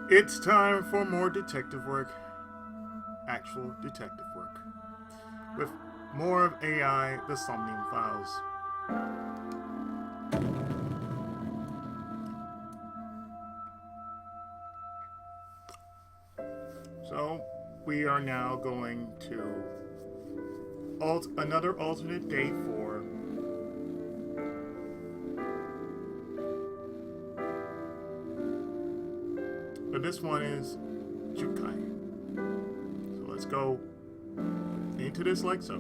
It's time for more detective work. Actual detective work. With more of AI, the Somnium Files. So, we are now going to another alternate day for but this one is Jukai. So let's go into this like so.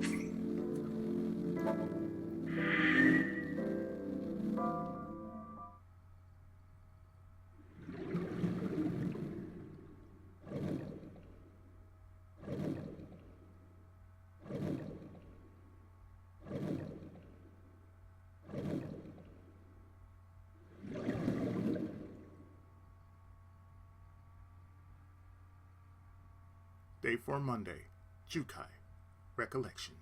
Day 4 Monday, Jukai, Recollection.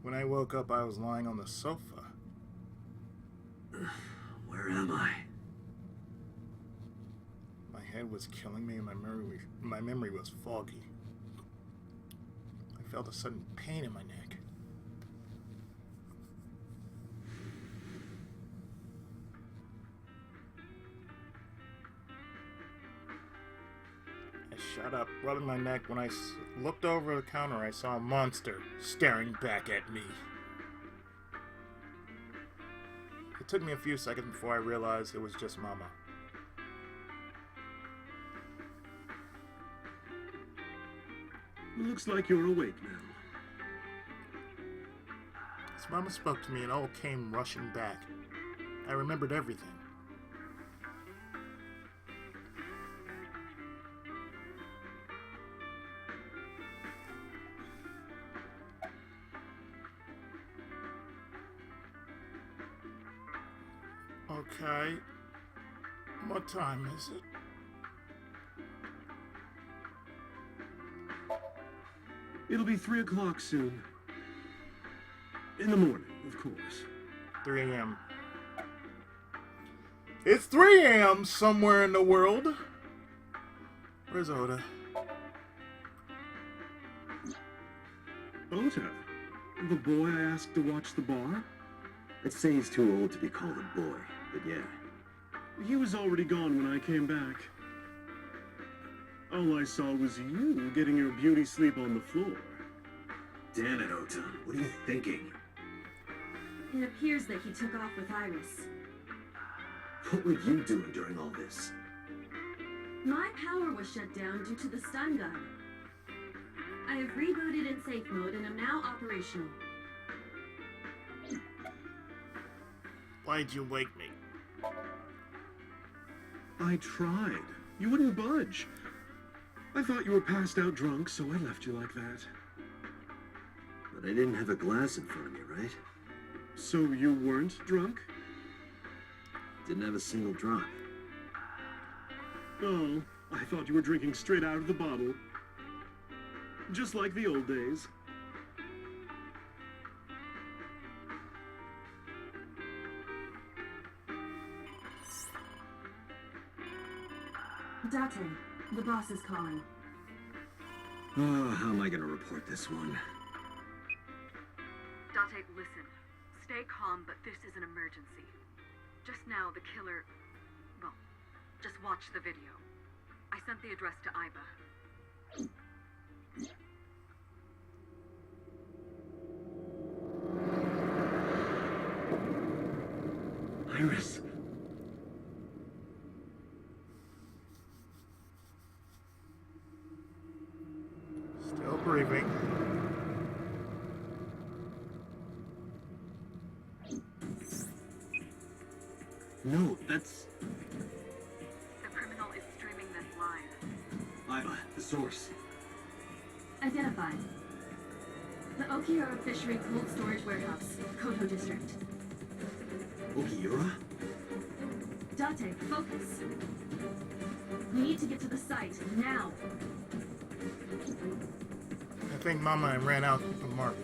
When I woke up, I was lying on the sofa. Where am I? My head was killing me and my memory was foggy. I felt a sudden pain in my neck. I shut up, rubbing my neck. When I looked over the counter, I saw a monster staring back at me. It took me a few seconds before I realized it was just Mama. Looks like you're awake now. As Mama spoke to me, it all came rushing back. I remembered everything. Okay. What time is it? It'll be 3 o'clock soon. In the morning, of course. 3 a.m. It's 3 a.m. somewhere in the world. Where's Oda? Ota? The boy I asked to watch the bar? I'd say he's too old to be called a boy, but yeah. He was already gone when I came back. All I saw was you getting your beauty sleep on the floor. Damn it, Ota. What are you thinking? It appears that he took off with Iris. What were you doing during all this? My power was shut down due to the stun gun. I have rebooted in safe mode and am now operational. Why'd you wake me? I tried. You wouldn't budge. I thought you were passed out drunk, so I left you like that. But I didn't have a glass in front of me, right? So you weren't drunk? Didn't have a single drop. Oh, I thought you were drinking straight out of the bottle. Just like the old days. Date, the boss is calling. Oh, how am I gonna report this one? Date, listen. Stay calm, but this is an emergency. Just now, the killer... Well, just watch the video. I sent the address to Iba. Iris! Still breathing. No, that's... The criminal is streaming this live. Iba, the source. Identified. The Okiura Fishery Cold Storage Warehouse, Koto District. Okiura? Date, focus. We need need to get to the site, now. I think Mama ran out of Marvin.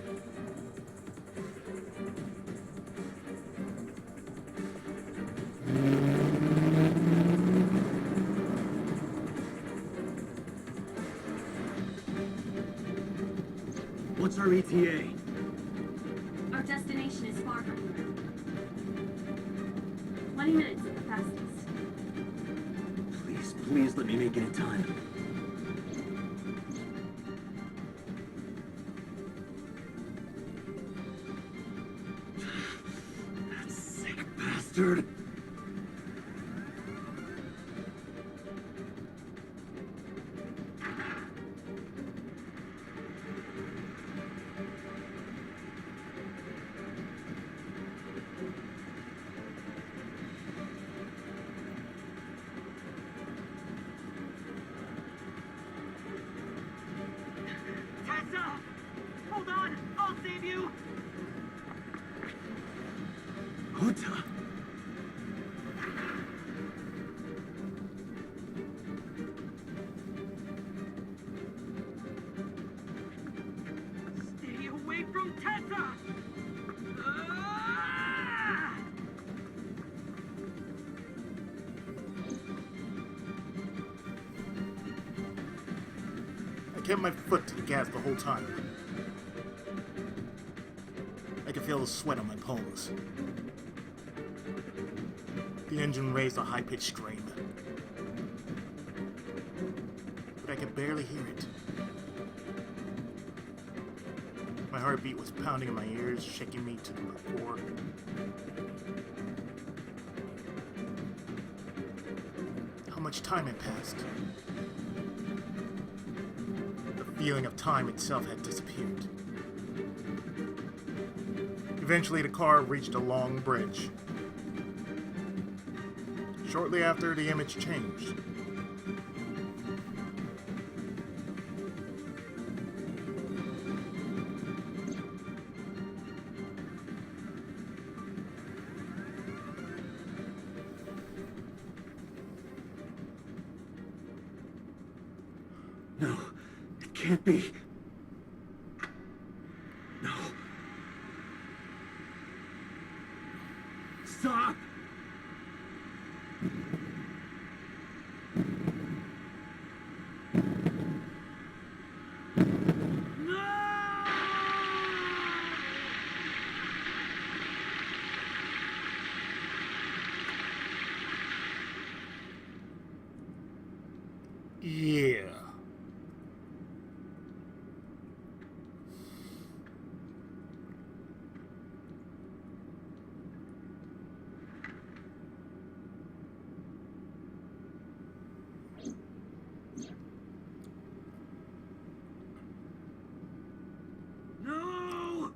What's our ETA? Our destination is far from here. 20 minutes at the fastest. Please let me make it in time. That sick bastard! Tessa! Hold on! I'll save you! Huta! Stay away from Tessa! Ah! I kept my foot to the gas the whole time. I could feel the sweat on my palms. The engine raised a high-pitched scream. But I could barely hear it. My heartbeat was pounding in my ears, shaking me to the core. How much time had passed? The feeling of time itself had disappeared. Eventually, the car reached a long bridge. Shortly after, the image changed. No, it can't be. No. Stop! Yeah. No!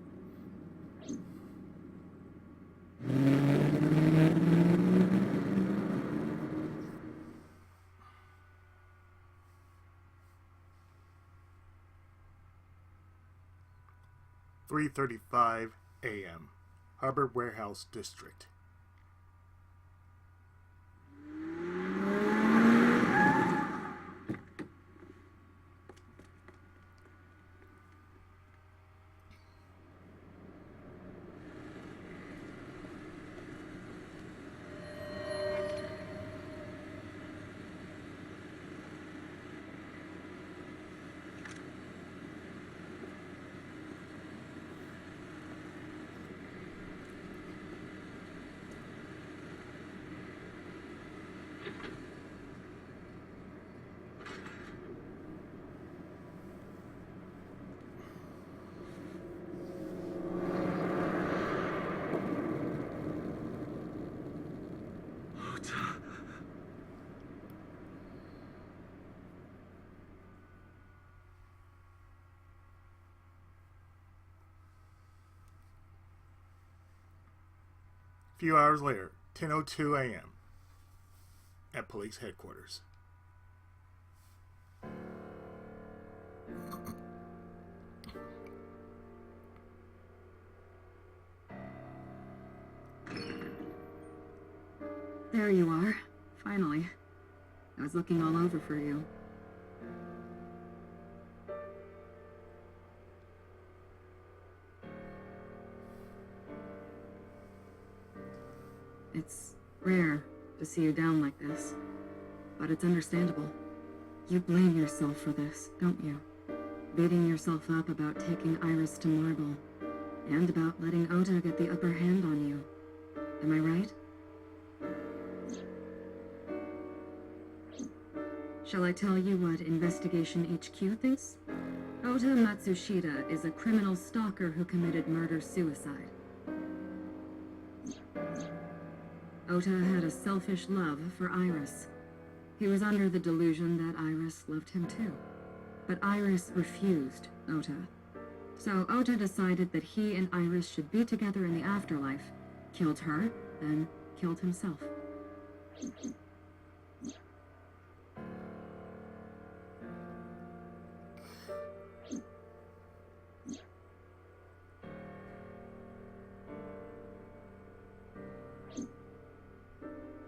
3:35 a.m. Harbor Warehouse District. A few hours later, 10:02 a.m. at police headquarters. There you are. Finally. I was looking all over for you. It's rare to see you down like this, but it's understandable. You blame yourself for this, don't you? Beating yourself up about taking Iris to Marble, and about letting Ota get the upper hand on you. Am I right? Shall I tell you what Investigation HQ thinks? Ota Matsushita is a criminal stalker who committed murder-suicide. Ota had a selfish love for Iris. He was under the delusion that Iris loved him too. But Iris refused Ota. So Ota decided that he and Iris should be together in the afterlife, killed her, then killed himself.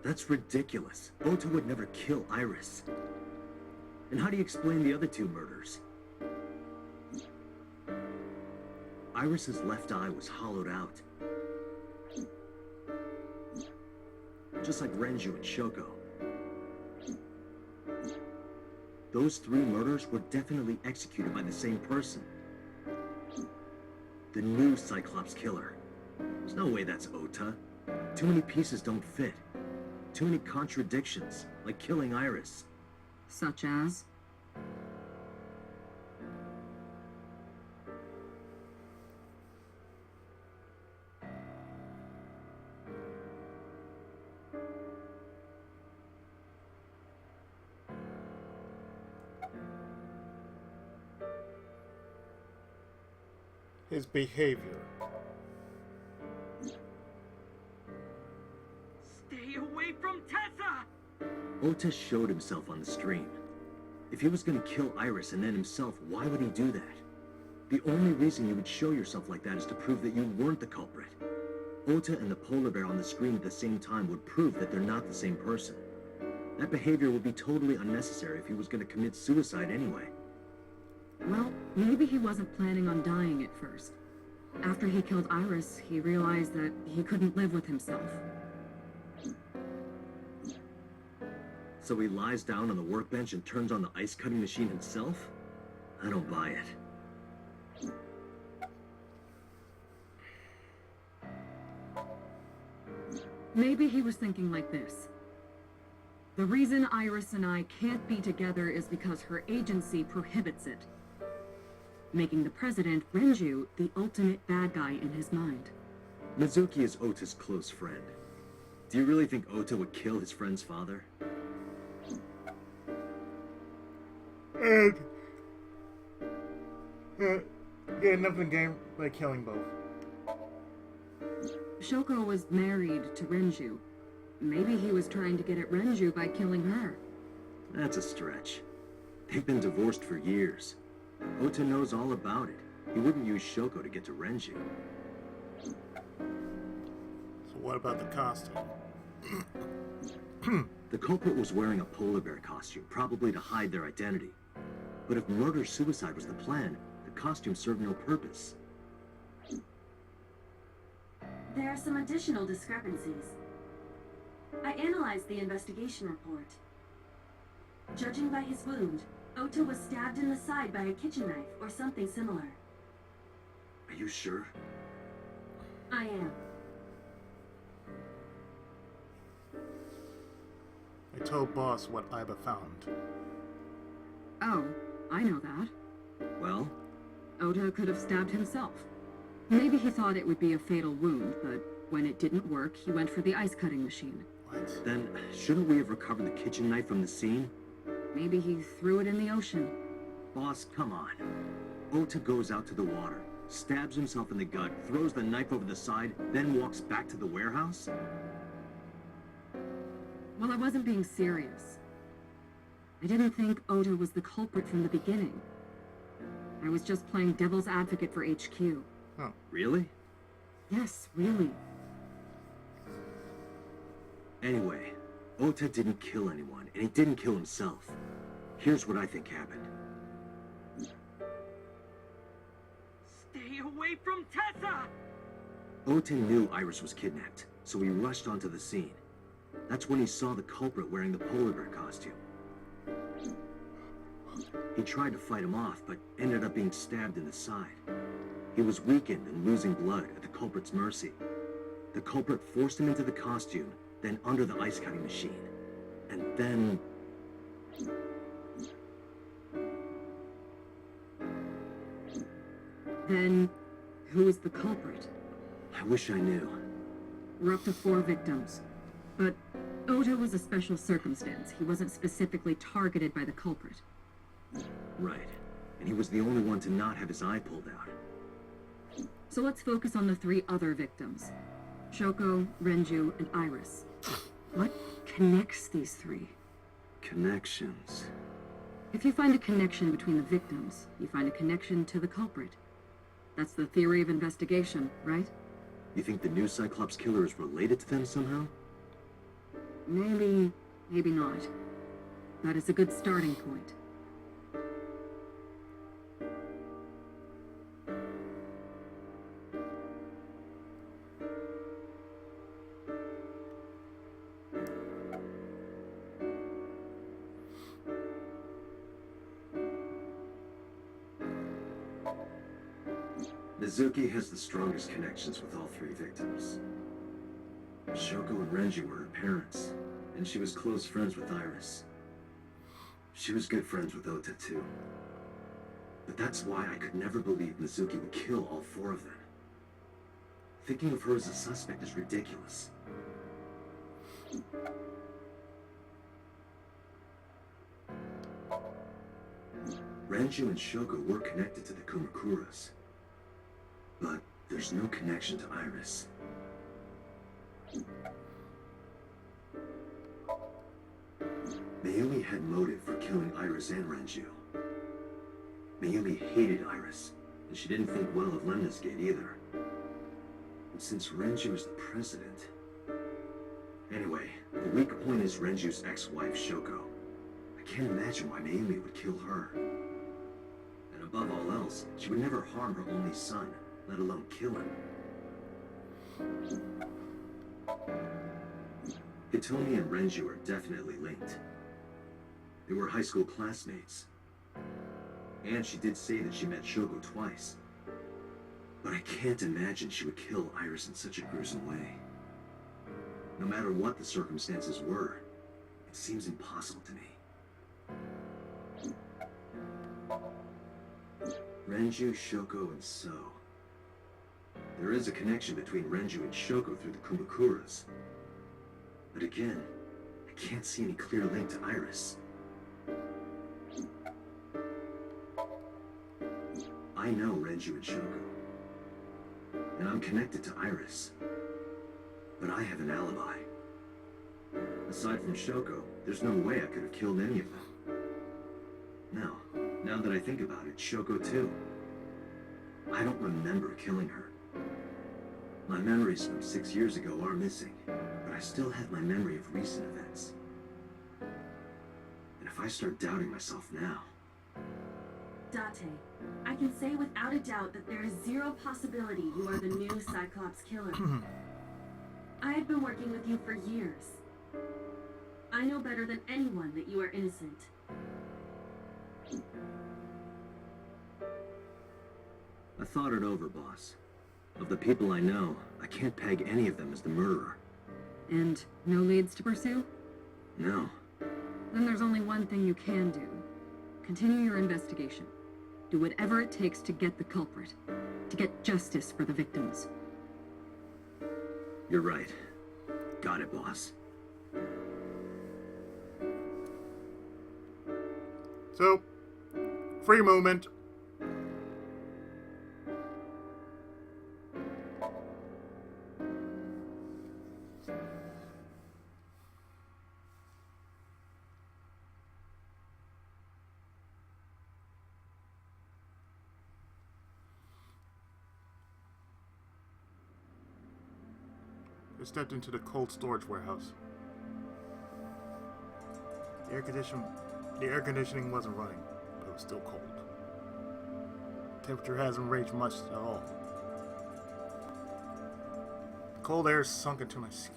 That's ridiculous. Ota would never kill Iris. And how do you explain the other two murders? Iris's left eye was hollowed out. Just like Renju and Shoko. Those three murders were definitely executed by the same person. The new Cyclops killer. There's no way that's Ota. Too many pieces don't fit. Too many contradictions, like killing Iris. Such as? His behavior. Stay away from Tessa! Ota showed himself on the stream. If he was gonna kill Iris and then himself, why would he do that? The only reason you would show yourself like that is to prove that you weren't the culprit. Ota and the polar bear on the screen at the same time would prove that they're not the same person. That behavior would be totally unnecessary if he was gonna commit suicide anyway. Well, maybe he wasn't planning on dying at first. After he killed Iris, he realized that he couldn't live with himself. So he lies down on the workbench and turns on the ice cutting machine himself? I don't buy it. Maybe he was thinking like this. The reason Iris and I can't be together is because her agency prohibits it, making the president, Renju, the ultimate bad guy in his mind. Mizuki is Ota's close friend. Do you really think Ota would kill his friend's father? And get enough in the game by killing both. Shoko was married to Renju. Maybe he was trying to get at Renju by killing her. That's a stretch. They've been divorced for years. Ota knows all about it. He wouldn't use Shoko to get to Renju. So what about the costume? The culprit was wearing a polar bear costume, probably to hide their identity. But if murder-suicide was the plan, the costume served no purpose. There are some additional discrepancies. I analyzed the investigation report. Judging by his wound, Ota was stabbed in the side by a kitchen knife or something similar. Are you sure? I am. I told boss what Iba found. Oh, I know that. Well, Ota could have stabbed himself. Maybe he thought it would be a fatal wound, but when it didn't work, he went for the ice cutting machine. What? then shouldn't we have recovered the kitchen knife from the scene? Maybe he threw it in the ocean. Boss, come on. Ota goes out to the water, stabs himself in the gut, throws the knife over the side, then walks back to the warehouse? Well, I wasn't being serious. I didn't think Ota was the culprit from the beginning. I was just playing devil's advocate for HQ. Oh, Really? Yes, really. Anyway, Ota didn't kill anyone, and he didn't kill himself. Here's what I think happened. Stay away from Tessa! Ota knew Iris was kidnapped, so he rushed onto the scene. That's when he saw the culprit wearing the polar bear costume. He tried to fight him off, but ended up being stabbed in the side. He was weakened and losing blood at the culprit's mercy. The culprit forced him into the costume, then under the ice cutting machine. And then... Then, who is the culprit? I wish I knew. We're up to 4 victims. But Ota was a special circumstance. He wasn't specifically targeted by the culprit. Right. And he was the only one to not have his eye pulled out. So let's focus on the 3 other victims. Shoko, Renju, and Iris. What connects these 3? Connections. If you find a connection between the victims, you find a connection to the culprit. That's the theory of investigation, right? You think the new Cyclops killer is related to them somehow? Maybe, maybe not. That is a good starting point. Mizuki has the strongest connections with all 3 victims. Shoko and Renji were her parents, and she was close friends with Iris. She was good friends with Ota too. But that's why I could never believe Mizuki would kill all 4 of them. Thinking of her as a suspect is ridiculous. Renju and Shoko were connected to the Kumakuras. But there's no connection to Iris. Mayumi had motive for killing Iris and Renju. Mayumi hated Iris, and she didn't think well of Lemniscate either. And since Renju is the president... Anyway, the weak point is Renju's ex-wife, Shoko. I can't imagine why Mayumi would kill her. And above all else, she would never harm her only son, let alone kill him. Hitomi and Renju are definitely linked. They were high school classmates. And she did say that she met Shoko twice. But I can't imagine she would kill Iris in such a gruesome way. No matter what the circumstances were, it seems impossible to me. Renju, Shoko, and So. There is a connection between Renju and Shoko through the Kumakuras. But again, I can't see any clear link to Iris. I know Renju and Shoko. And I'm connected to Iris. But I have an alibi. Aside from Shoko, there's no way I could have killed any of them. No, now that I think about it, Shoko too. I don't remember killing her. My memories from 6 years ago are missing, but I still have my memory of recent events. And if I start doubting myself now... Date, I can say without a doubt that there is 0 possibility you are the new Cyclops killer. I have been working with you for years. I know better than anyone that you are innocent. I thought it over, boss. Of the people I know, I can't peg any of them as the murderer. And no leads to pursue? No. Then there's only one thing you can do. Continue your investigation. Do whatever it takes to get the culprit. To get justice for the victims. You're right. Got it, boss. So, free moment. I stepped into the cold storage warehouse. The air conditioning wasn't running, but it was still cold. Temperature hasn't ranged much at all. The cold air sunk into my skin.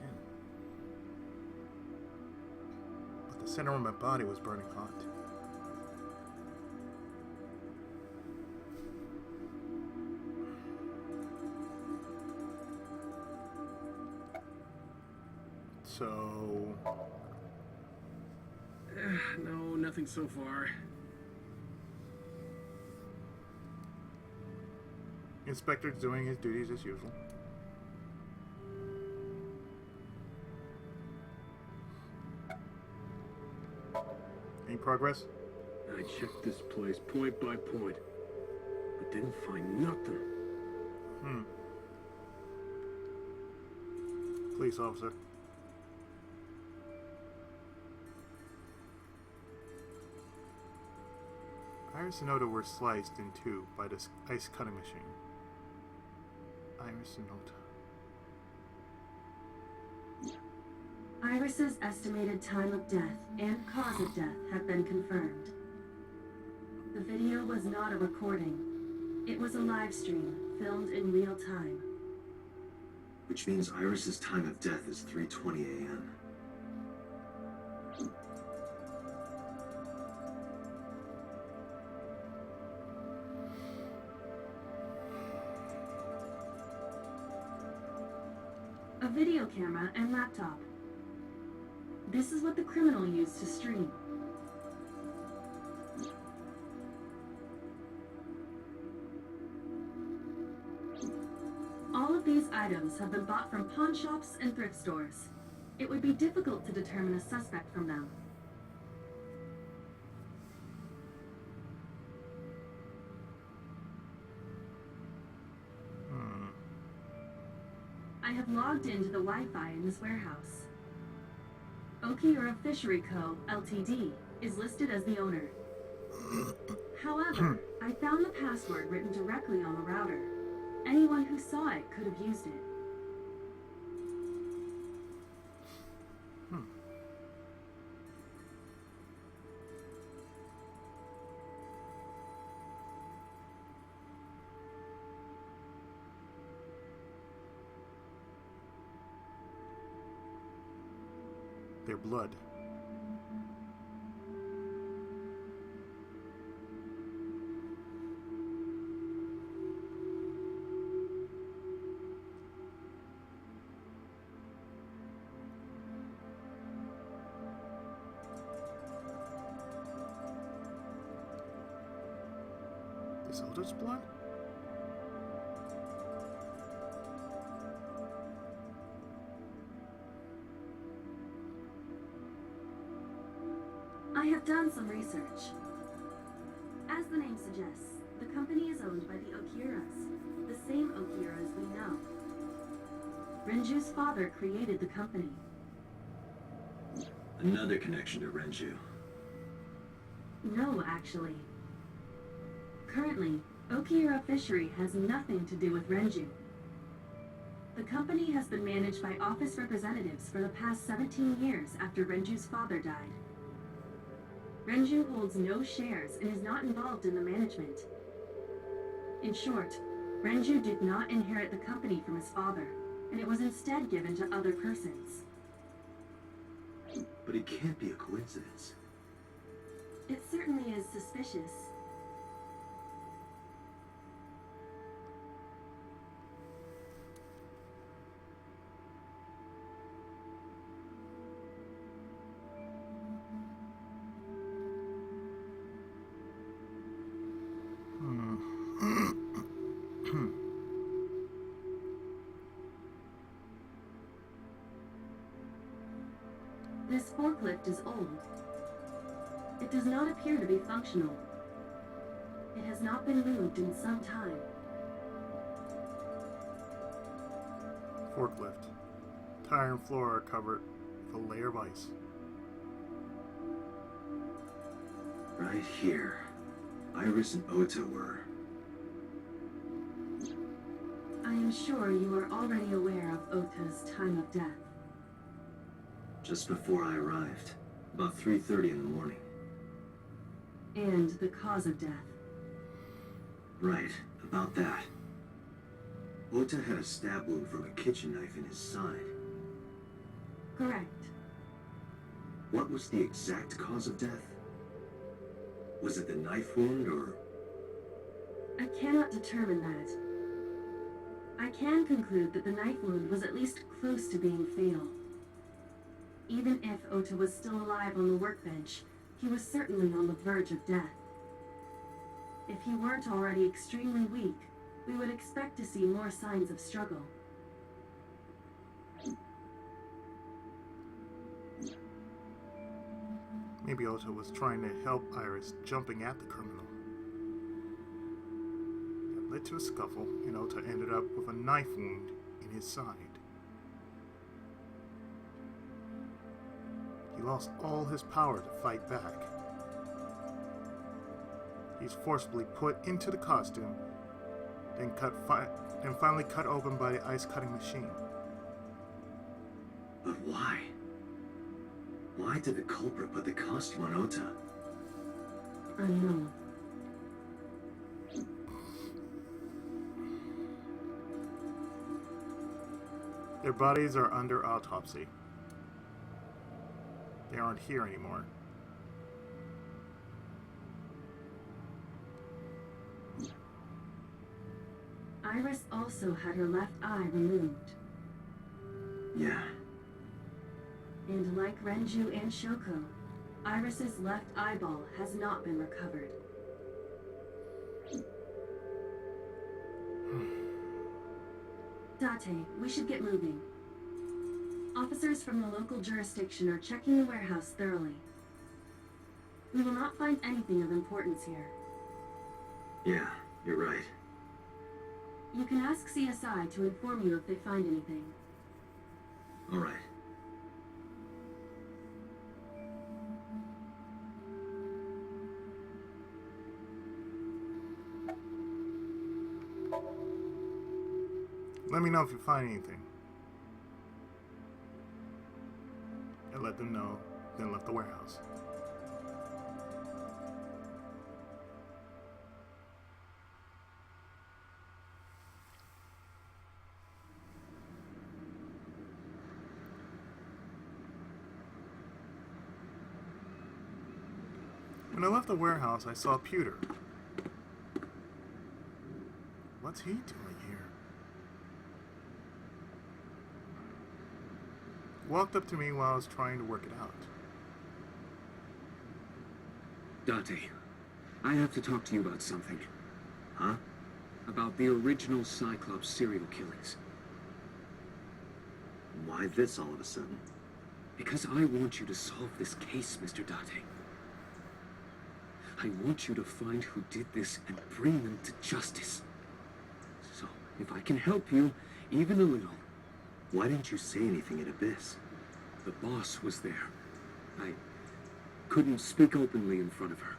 But the center of my body was burning hot. So... No, nothing so far. Inspector's doing his duties as usual. Any progress? I checked this place point by point, but didn't find nothing. Police officer. Iris and Ota were sliced in two by this ice cutting machine. Iris and Ota. Iris's estimated time of death and cause of death have been confirmed. The video was not a recording. It was a live stream, filmed in real time. Which means Iris's time of death is 3:20 a.m. A video camera and laptop. This is what the criminal used to stream. All of these items have been bought from pawn shops and thrift stores. It would be difficult to determine a suspect from them. I have logged into the Wi-Fi in this warehouse. Okiura Fishery Co., Ltd. is listed as the owner. However, I found the password written directly on the router. Anyone who saw it could have used it. Their blood. This Ota's blood? I have done some research. As the name suggests, the company is owned by the Okiuras, the same Okiuras we know. Renju's father created the company. Another connection to Renju. No, actually. Currently, Okiura Fishery has nothing to do with Renju. The company has been managed by office representatives for the past 17 years after Renju's father died. Renju holds no shares and is not involved in the management. In short, Renju did not inherit the company from his father, and it was instead given to other persons. But it can't be a coincidence. It certainly is suspicious. This forklift is old. It does not appear to be functional. It has not been moved in some time. Forklift. Tire and floor are covered with a layer of ice. Right here. Iris and Ota were. I am sure you are already aware of Ota's time of death. Just before I arrived. About 3:30 in the morning. And the cause of death. Right, about that. Ota had a stab wound from a kitchen knife in his side. Correct. What was the exact cause of death? Was it the knife wound, or... I cannot determine that. I can conclude that the knife wound was at least close to being fatal. Even if Ota was still alive on the workbench, he was certainly on the verge of death. If he weren't already extremely weak, we would expect to see more signs of struggle. Maybe Ota was trying to help Iris jumping at the criminal. That led to a scuffle, and Ota ended up with a knife wound in his side. He lost all his power to fight back. He's forcibly put into the costume, then finally cut open by the ice cutting machine. But why? Why did the culprit put the costume on Ota? Unknown. Their bodies are under autopsy. They aren't here anymore. Iris also had her left eye removed. Yeah. And like Renju and Shoko, Iris's left eyeball has not been recovered. Date, we should get moving. Officers from the local jurisdiction are checking the warehouse thoroughly. We will not find anything of importance here. Yeah, you're right. You can ask CSI to inform you if they find anything. All right. Let me know if you find anything. I let them know, then left the warehouse. When I left the warehouse, I saw Pewter. What's he doing here? Walked up to me while I was trying to work it out. Date, I have to talk to you about something. Huh? About the original Cyclops serial killings. Why this all of a sudden? Because I want you to solve this case, Mr. Date. I want you to find who did this and bring them to justice. So, if I can help you, even a little. Why didn't you say anything at Abyss? The boss was there. I couldn't speak openly in front of her.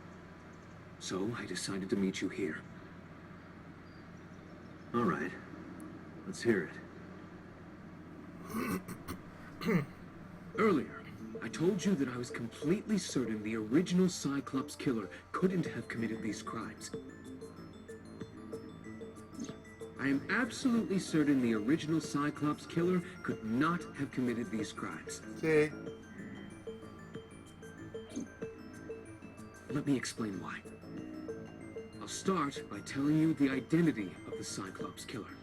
So I decided to meet you here. All right. Let's hear it. Earlier, I told you that I was completely certain the original Cyclops killer couldn't have committed these crimes. I am absolutely certain the original Cyclops killer could not have committed these crimes. See? Let me explain why. I'll start by telling you the identity of the Cyclops killer.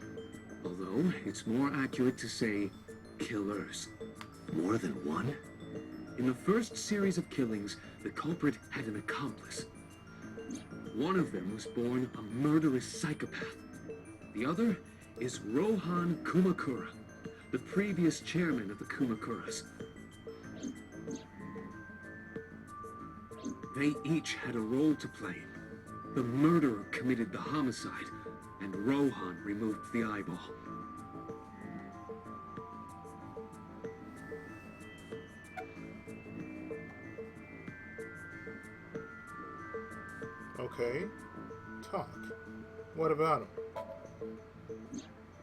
Although, it's more accurate to say, killers. More than one? In the first series of killings, the culprit had an accomplice. One of them was born a murderous psychopath. The other is Rohan Kumakura, the previous chairman of the Kumakuras. They each had a role to play. The murderer committed the homicide, and Rohan removed the eyeball. Okay. Talk. What about him?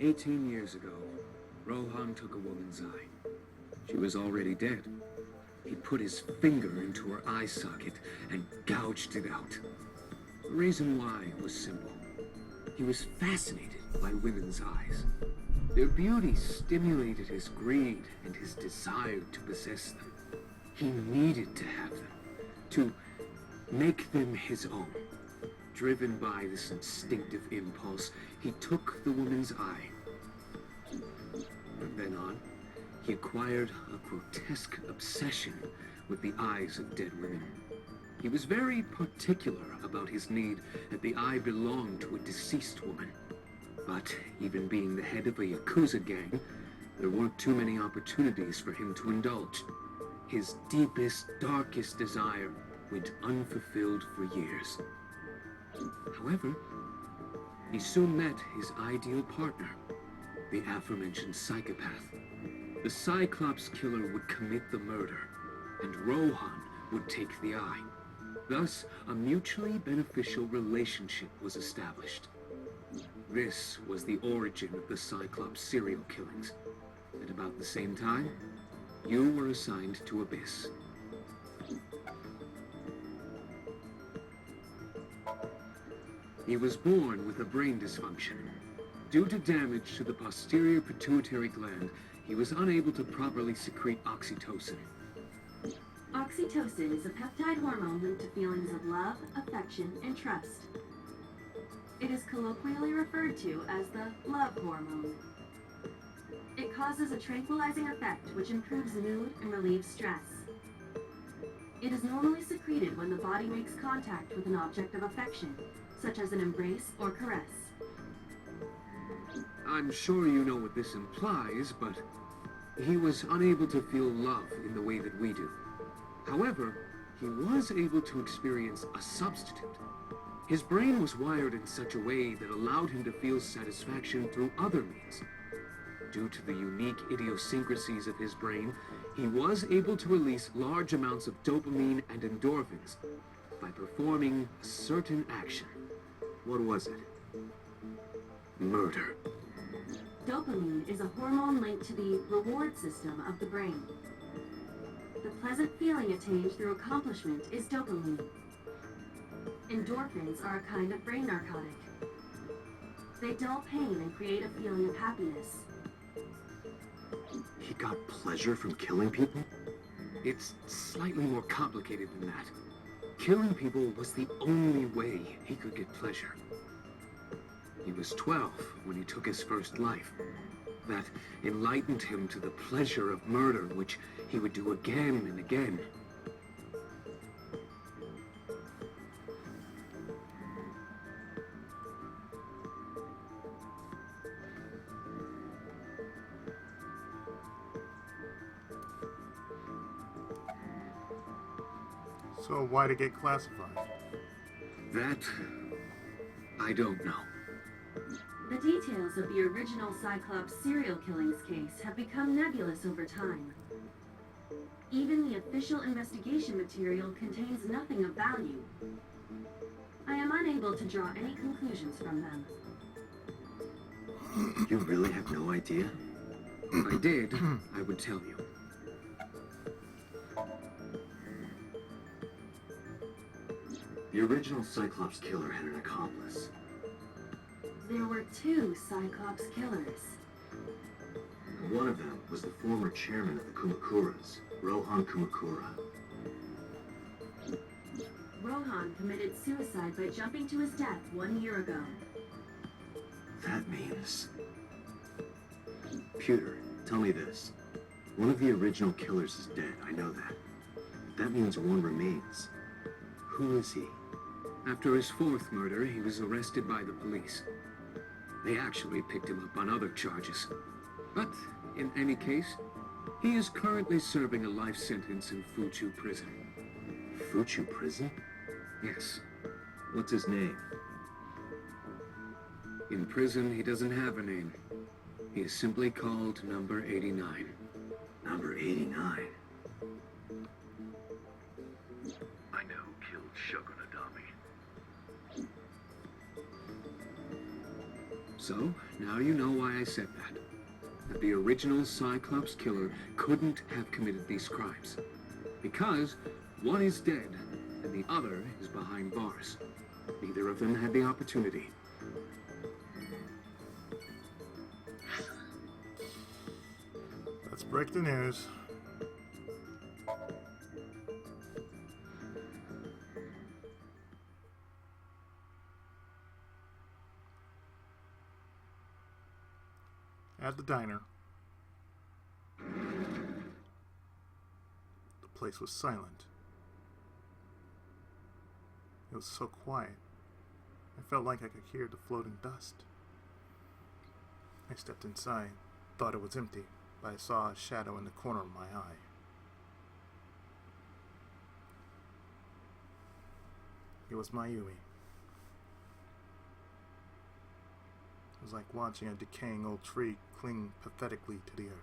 18 years ago, Rohan took a woman's eye. She was already dead. he put his finger into her eye socket and gouged it out. The reason why was simple. He was fascinated by women's eyes. Their beauty stimulated his greed and his desire to possess them. He needed to have them, to make them his own. Driven by this instinctive impulse, he took the woman's eye. From then on, he acquired a grotesque obsession with the eyes of dead women. He was very particular about his need that the eye belonged to a deceased woman. But even being the head of a Yakuza gang, there weren't too many opportunities for him to indulge. His deepest, darkest desire went unfulfilled for years. However, he soon met his ideal partner, the aforementioned psychopath. The Cyclops killer would commit the murder, and Rohan would take the eye. Thus, a mutually beneficial relationship was established. This was the origin of the Cyclops serial killings. At about the same time, you were assigned to Abyss. He was born with a brain dysfunction. Due to damage to the posterior pituitary gland, he was unable to properly secrete oxytocin. Oxytocin is a peptide hormone linked to feelings of love, affection, and trust. It is colloquially referred to as the love hormone. It causes a tranquilizing effect which improves mood and relieves stress. It is normally secreted when the body makes contact with an object of affection, such as an embrace or caress. I'm sure you know what this implies, but he was unable to feel love in the way that we do. However, he was able to experience a substitute. His brain was wired in such a way that allowed him to feel satisfaction through other means. Due to the unique idiosyncrasies of his brain, he was able to release large amounts of dopamine and endorphins by performing a certain action. What was it? Murder. Dopamine is a hormone linked to the reward system of the brain. The pleasant feeling attained through accomplishment is dopamine. Endorphins are a kind of brain narcotic. They dull pain and create a feeling of happiness. He got pleasure from killing people? It's slightly more complicated than that. Killing people was the only way he could get pleasure. He was 12 when he took his first life. That enlightened him to the pleasure of murder, which he would do again and again. So why to get classified? That, I don't know. The details of the original Cyclops serial killings case have become nebulous over time. Even the official investigation material contains nothing of value. I am unable to draw any conclusions from them. You really have no idea? If I did, I would tell you. The original Cyclops killer had an accomplice. There were two Cyclops killers. One of them was the former chairman of the Kumakuras, Rohan Kumakura. Rohan committed suicide by jumping to his death 1 year ago. That means... Pewter, tell me this. One of the original killers is dead, I know that. That means one remains. Who is he? After his fourth murder, he was arrested by the police. They actually picked him up on other charges. But, in any case, he is currently serving a life sentence in Fuchu prison. Fuchu prison? Yes. What's his name? In prison, he doesn't have a name. He is simply called Number 89. Number 89. I know who killed Shogun Adami. So, now you know why I said that. That the original Cyclops killer couldn't have committed these crimes. Because one is dead and the other is behind bars. Neither of them had the opportunity. Let's break the news. At the diner, the place was silent. It was so quiet. I felt like I could hear the floating dust. I stepped inside, thought it was empty, but I saw a shadow in the corner of my eye. It was Mayumi. It was like watching a decaying old tree cling pathetically to the earth.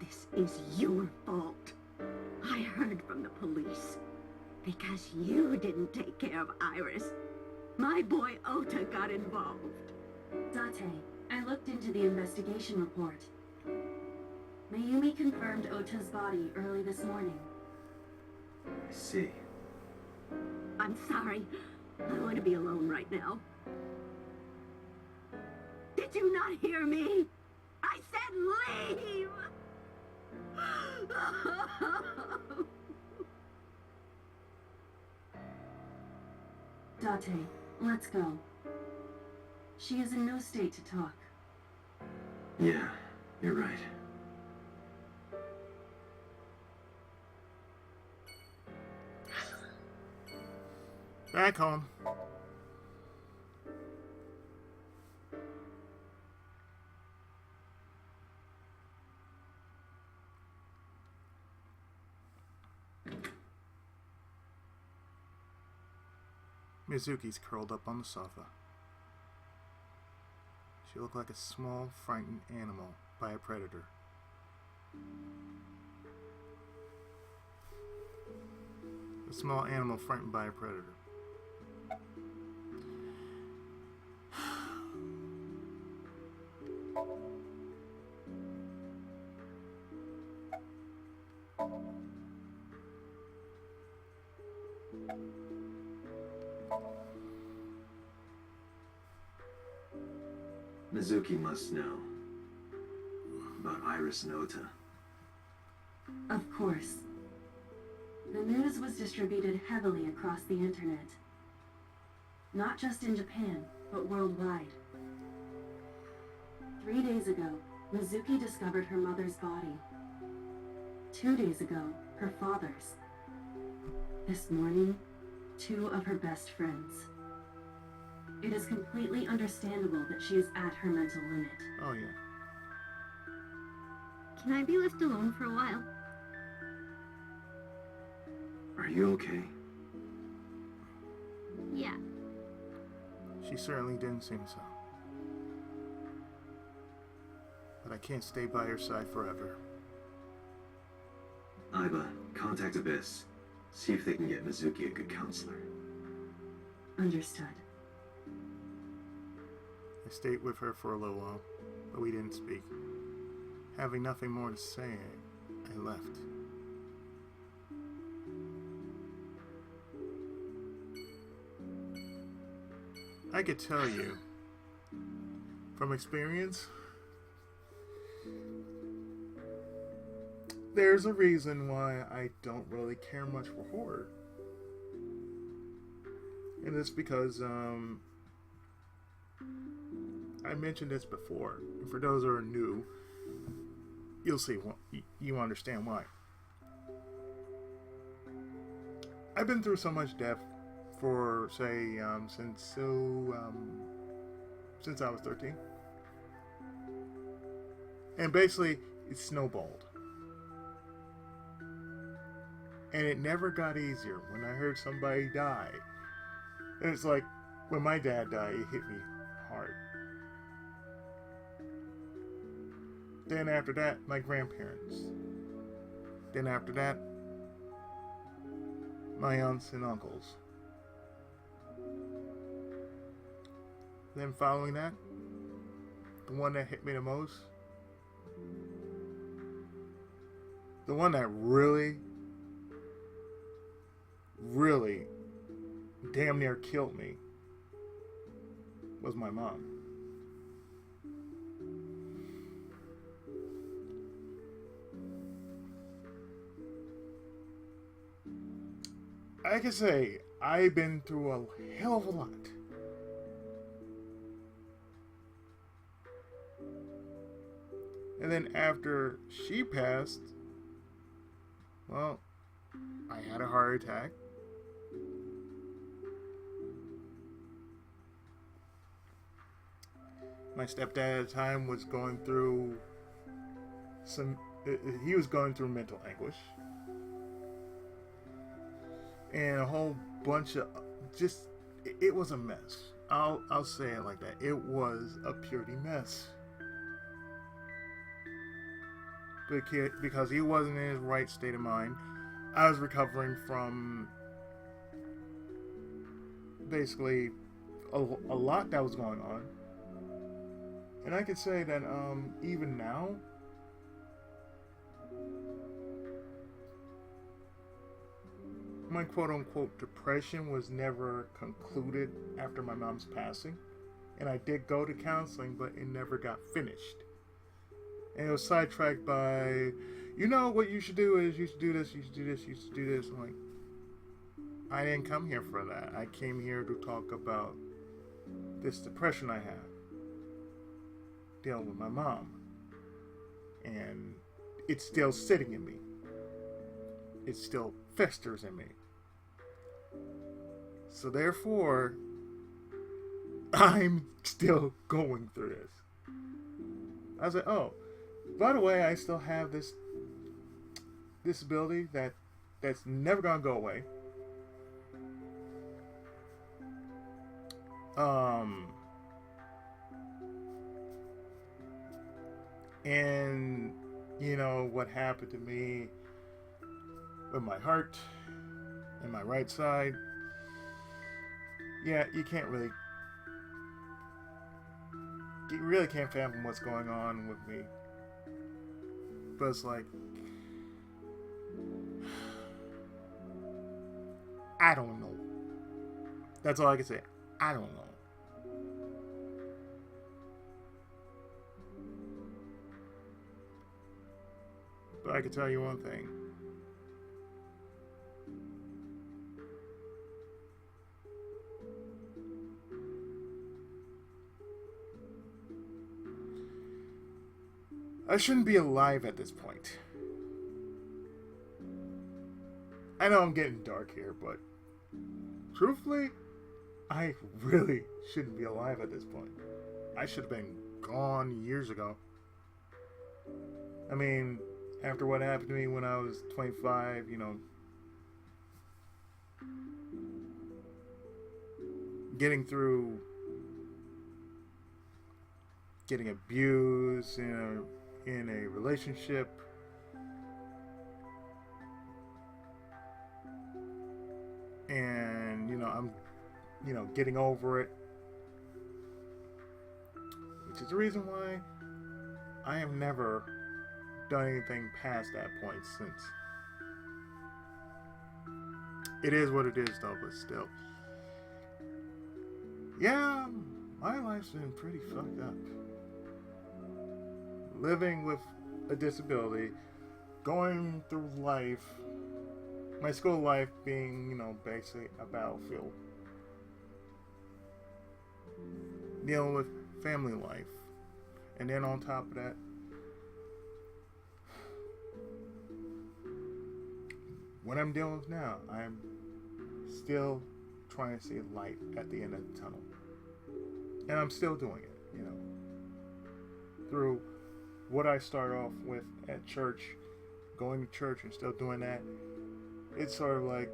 This is your fault. I heard from the police. Because you didn't take care of Iris. My boy Ota got involved. Date, I looked into the investigation report. Mayumi confirmed Ota's body early this morning. I see. I'm sorry. I want to be alone right now. Did you not hear me? I said leave! Date, let's go. She is in no state to talk. Yeah, you're right. Back home. Mizuki's curled up on the sofa. She looked like a small, frightened animal by a predator. A small animal frightened by a predator. Mizuki must know about Iris and Ota. Of course. The news was distributed heavily across the internet. Not just in Japan, but worldwide. 3 days ago, Mizuki discovered her mother's body. 2 days ago, her father's. This morning, 2 of her best friends. It is completely understandable that she is at her mental limit. Oh yeah. Can I be left alone for a while? Are you okay? Yeah. She certainly didn't seem so. But I can't stay by her side forever. Iba, contact Abyss. See if they can get Mizuki a good counselor. Understood. I stayed with her for a little while, but we didn't speak. Having nothing more to say, I left. I could tell you, from experience, there's a reason why I don't really care much for horror. And it's because, I mentioned this before, and for those who are new, you'll see, you understand why. I've been through so much death for, say, since I was 13. And basically, it snowballed. And it never got easier when I heard somebody die. And it's like, when my dad died, it hit me hard. Then after that, my grandparents. Then after that, my aunts and uncles. Then following that, the one that hit me the most, the one that really damn near killed me, was my mom. I can say I've been through a hell of a lot. And then after she passed, well, I had a heart attack. My stepdad at the time was going through he was going through mental anguish. And a whole bunch of it was a mess. I'll say it like that. It was a purity mess. Because he wasn't in his right state of mind. I was recovering from basically a lot that was going on. And I can say that even now, my quote-unquote depression was never concluded after my mom's passing. And I did go to counseling, but it never got finished. And it was sidetracked by, you know, what you should do is you should do this, you should do this, you should do this. I'm like, I didn't come here for that. I came here to talk about this depression I have, dealing with my mom. And it's still sitting in me. It still festers in me. So therefore, I'm still going through this. I was like, oh, by the way, I still have this disability that's never gonna go away. And you know what happened to me with my heart and my right side. Yeah, you really can't fathom what's going on with me. But it's like, I don't know. That's all I can say. I don't know. But I can tell you one thing. I shouldn't be alive at this point. I know I'm getting dark here, but truthfully, I really shouldn't be alive at this point. I should have been gone years ago. I mean, after what happened to me when I was 25, you know, getting abused in a relationship, and I'm getting over it, which is the reason why I have never done anything past that point since. It is what it is though, but still. Yeah, my life's been pretty fucked up. Living with a disability, going through life, my school life being, basically a battlefield. Dealing with family life. And then on top of that, what I'm dealing with now, I'm still trying to see light at the end of the tunnel. And I'm still doing it, through what I start off with at church, going to church and still doing that, it's sort of like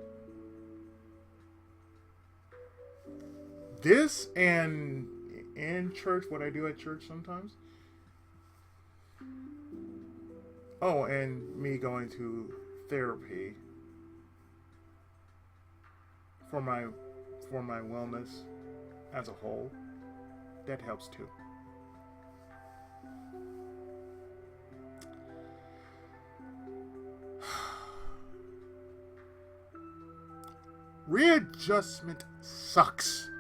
this, and in church, what I do at church sometimes. Oh, and me going to therapy for my wellness as a whole, that helps too. Readjustment sucks.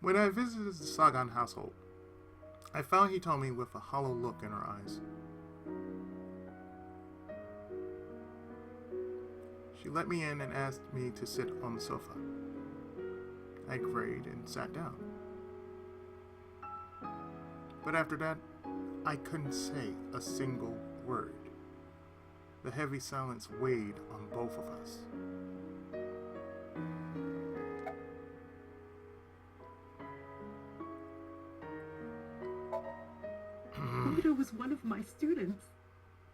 When I visited the Sagan household, I found he told me with a hollow look in her eyes. She let me in and asked me to sit on the sofa. I agreed and sat down. But after that, I couldn't say a single word. The heavy silence weighed on both of us. Oda was one of my students.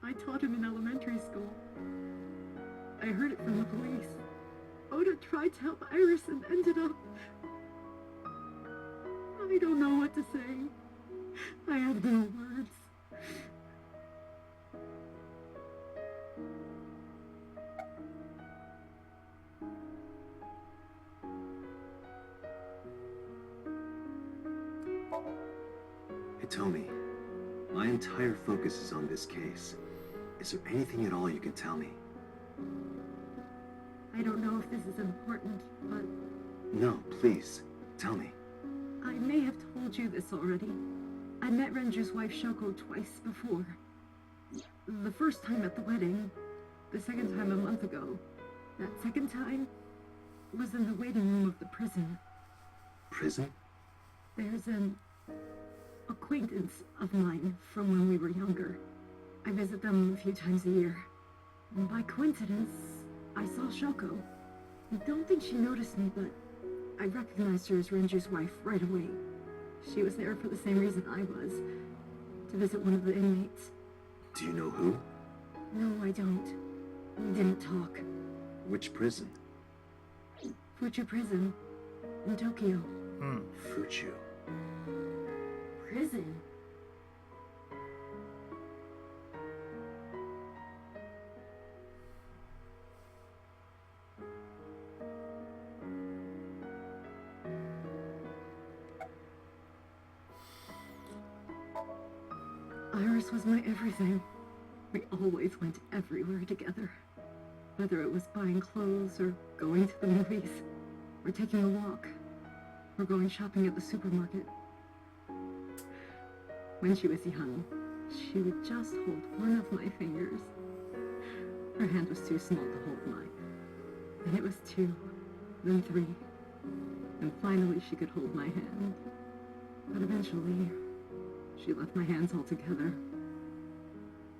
I taught him in elementary school. I heard it from the police. Oda tried to help Iris and ended up... I don't know what to say. I have no words. Hitomi, my entire focus is on this case. Is there anything at all you can tell me? I don't know if this is important, but No, please, tell me. I may have told you this already. I met Renju's wife Shoko twice before. The first time at the wedding, the second time a month ago. That second time was in the waiting room of the prison. Prison? There's an acquaintance of mine from when we were younger. I visit them a few times a year. And by coincidence, I saw Shoko. I don't think she noticed me, but I recognized her as Renju's wife right away. She was there for the same reason I was, to visit one of the inmates. Do you know who? No, I don't. We didn't talk. Which prison? Fuchu Prison, in Tokyo. Fuchu. Prison? Iris was my everything. We always went everywhere together. Whether it was buying clothes or going to the movies, or taking a walk, or going shopping at the supermarket. When she was young, she would just hold one of my fingers. Her hand was too small to hold mine. Then it was 2, then 3, and finally she could hold my hand. But eventually, she left my hands altogether.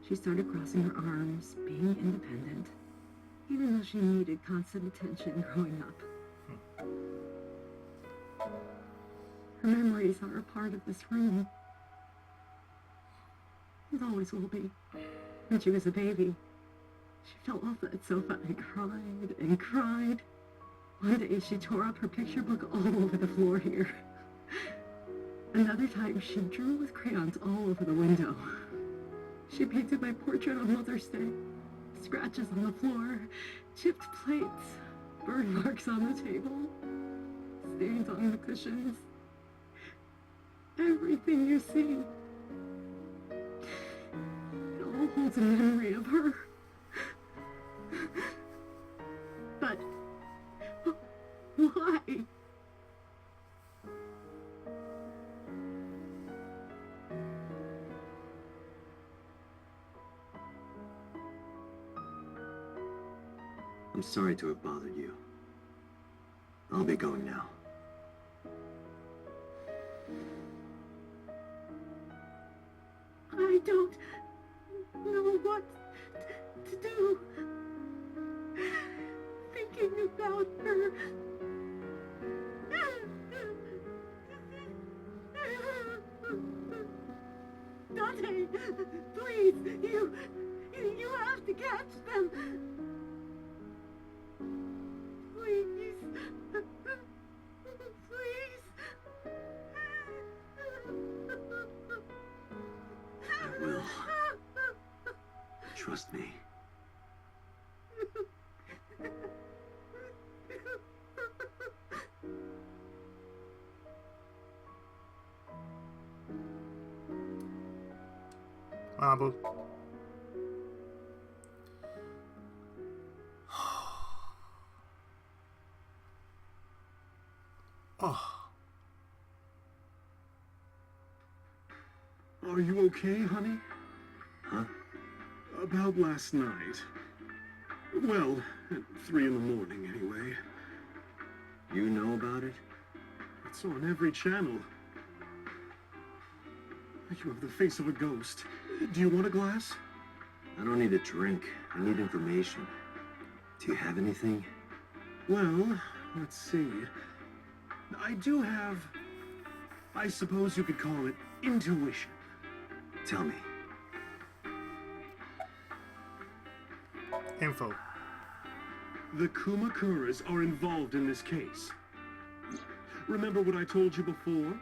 She started crossing her arms, being independent, even though she needed constant attention growing up. Her memories are a part of this room. It always will be. When she was a baby, she fell off that sofa and cried and cried. One day she tore up her picture book all over the floor here. Another time she drew with crayons all over the window. She painted my portrait on Mother's Day. Scratches on the floor, chipped plates, burn marks on the table, stains on the cushions. Everything you see. It all holds a memory of her. But why? I'm sorry to have bothered you. I'll be going now. I don't know what to do. Thinking about her. Dante, please, you have to catch them. Please. Please. I will. Trust me. Marble. Oh. Are you okay, honey? Huh? About last night. Well, at 3 in the morning, anyway. You know about it? It's on every channel. You have the face of a ghost. Do you want a glass? I don't need a drink. I need information. Do you have anything? Well, let's see. I do have, I suppose you could call it intuition. Tell me. Info. The Kumakuras are involved in this case. Remember what I told you before?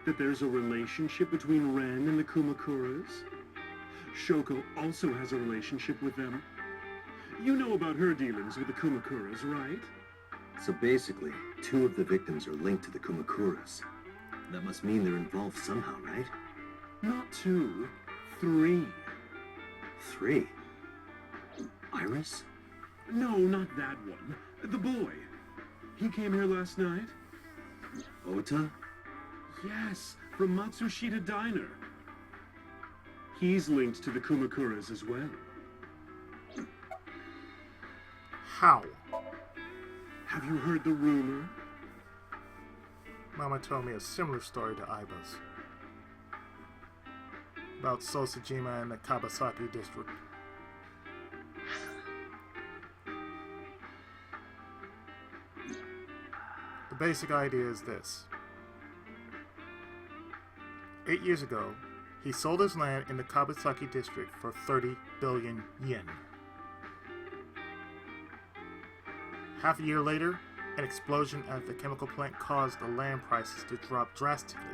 That there's a relationship between Ren and the Kumakuras? Shoko also has a relationship with them. You know about her dealings with the Kumakuras, right? So basically, 2 of the victims are linked to the Kumakuras. That must mean they're involved somehow, right? Not 2, 3. 3? Iris? No, not that one. The boy. He came here last night? Ota? Yes, from Matsushita Diner. He's linked to the Kumakuras as well. How? Have you heard the rumor? Mama told me a similar story to Iba's. About Sosajima and the Kabasaki district. The basic idea is this. 8 years ago, he sold his land in the Kabasaki district for 30 billion yen. Half a year later, an explosion at the chemical plant caused the land prices to drop drastically.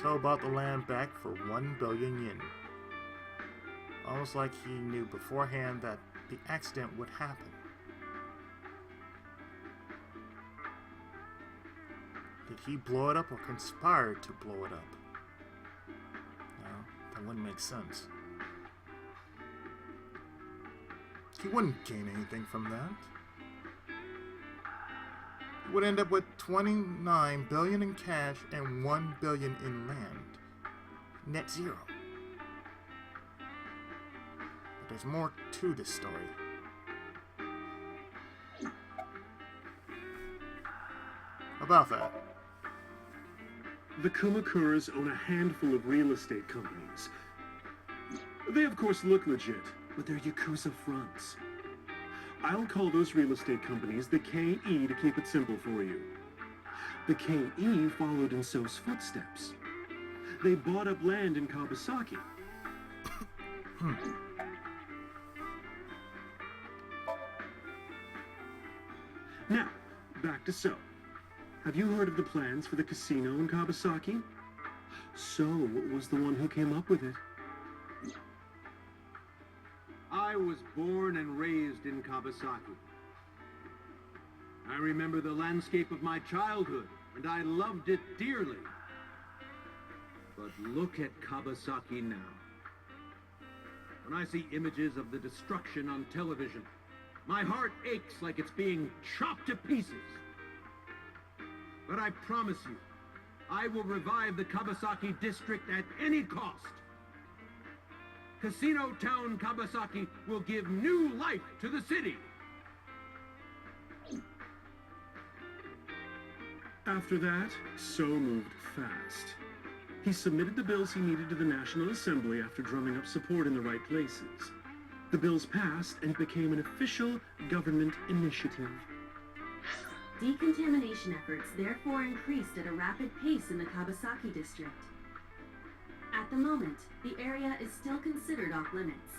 So bought the land back for 1 billion yen. Almost like he knew beforehand that the accident would happen. Did he blow it up or conspire to blow it up? No, that wouldn't make sense. He wouldn't gain anything from that. He would end up with 29 billion in cash and 1 billion in land. Net zero. But there's more to this story. About that. The Kumakuras own a handful of real estate companies. They of course look legit, but they're Yakuza fronts. I'll call those real estate companies the KE to keep it simple for you. The KE followed in So's footsteps. They bought up land in Kabasaki. Now, back to So. Have you heard of the plans for the casino in Kabasaki? So was the one who came up with it. I was born and raised in Kabasaki. I remember the landscape of my childhood, and I loved it dearly. But look at Kabasaki now. When I see images of the destruction on television, my heart aches like it's being chopped to pieces. But I promise you, I will revive the Kabasaki district at any cost. Casino Town Kabasaki will give new life to the city. After that, So moved fast. He submitted the bills he needed to the National Assembly after drumming up support in the right places. The bills passed and became an official government initiative. Decontamination efforts therefore increased at a rapid pace in the Kabasaki district. At the moment, the area is still considered off limits.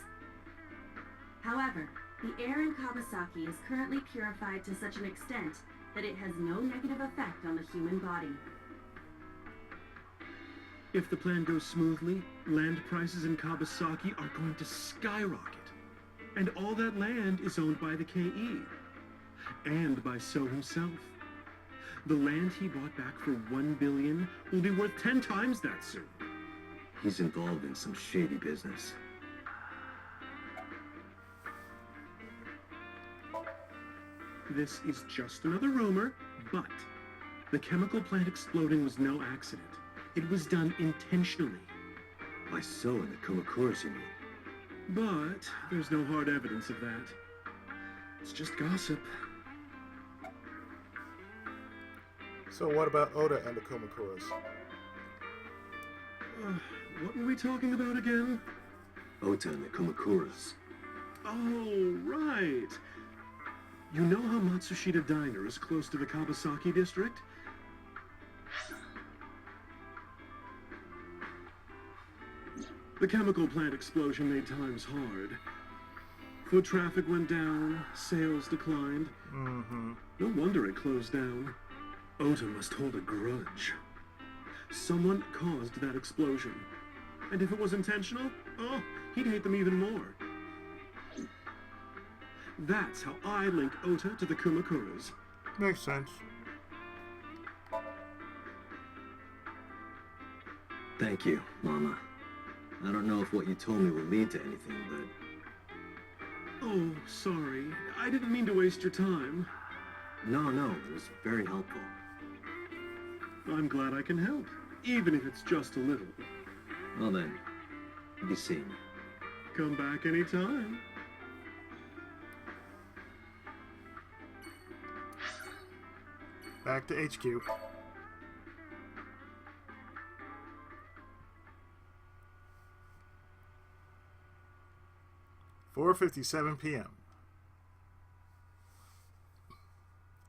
However, the air in Kabasaki is currently purified to such an extent that it has no negative effect on the human body. If the plan goes smoothly, land prices in Kabasaki are going to skyrocket. And all that land is owned by the KE. And by So himself. The land he bought back for $1 billion will be worth 10 times that soon. He's involved in some shady business. This is just another rumor, but the chemical plant exploding was no accident. It was done intentionally. By So and the Kumakuras, you mean? But there's no hard evidence of that. It's just gossip. So what about Ota and the Kumakuras? What were we talking about again? Ota and the Kumakuras. Oh, right. You know how Matsushita Diner is close to the Kabasaki district? The chemical plant explosion made times hard. Foot traffic went down, sales declined. No wonder it closed down. Ota must hold a grudge. Someone caused that explosion. And if it was intentional, oh, he'd hate them even more. That's how I link Ota to the Kumakuras. Makes sense. Thank you, Mama. I don't know if what you told me will lead to anything, but... Oh, sorry. I didn't mean to waste your time. No, it was very helpful. I'm glad I can help, even if it's just a little. Well then, be seeing you. Come back anytime. Back to HQ. "4:57 p.m.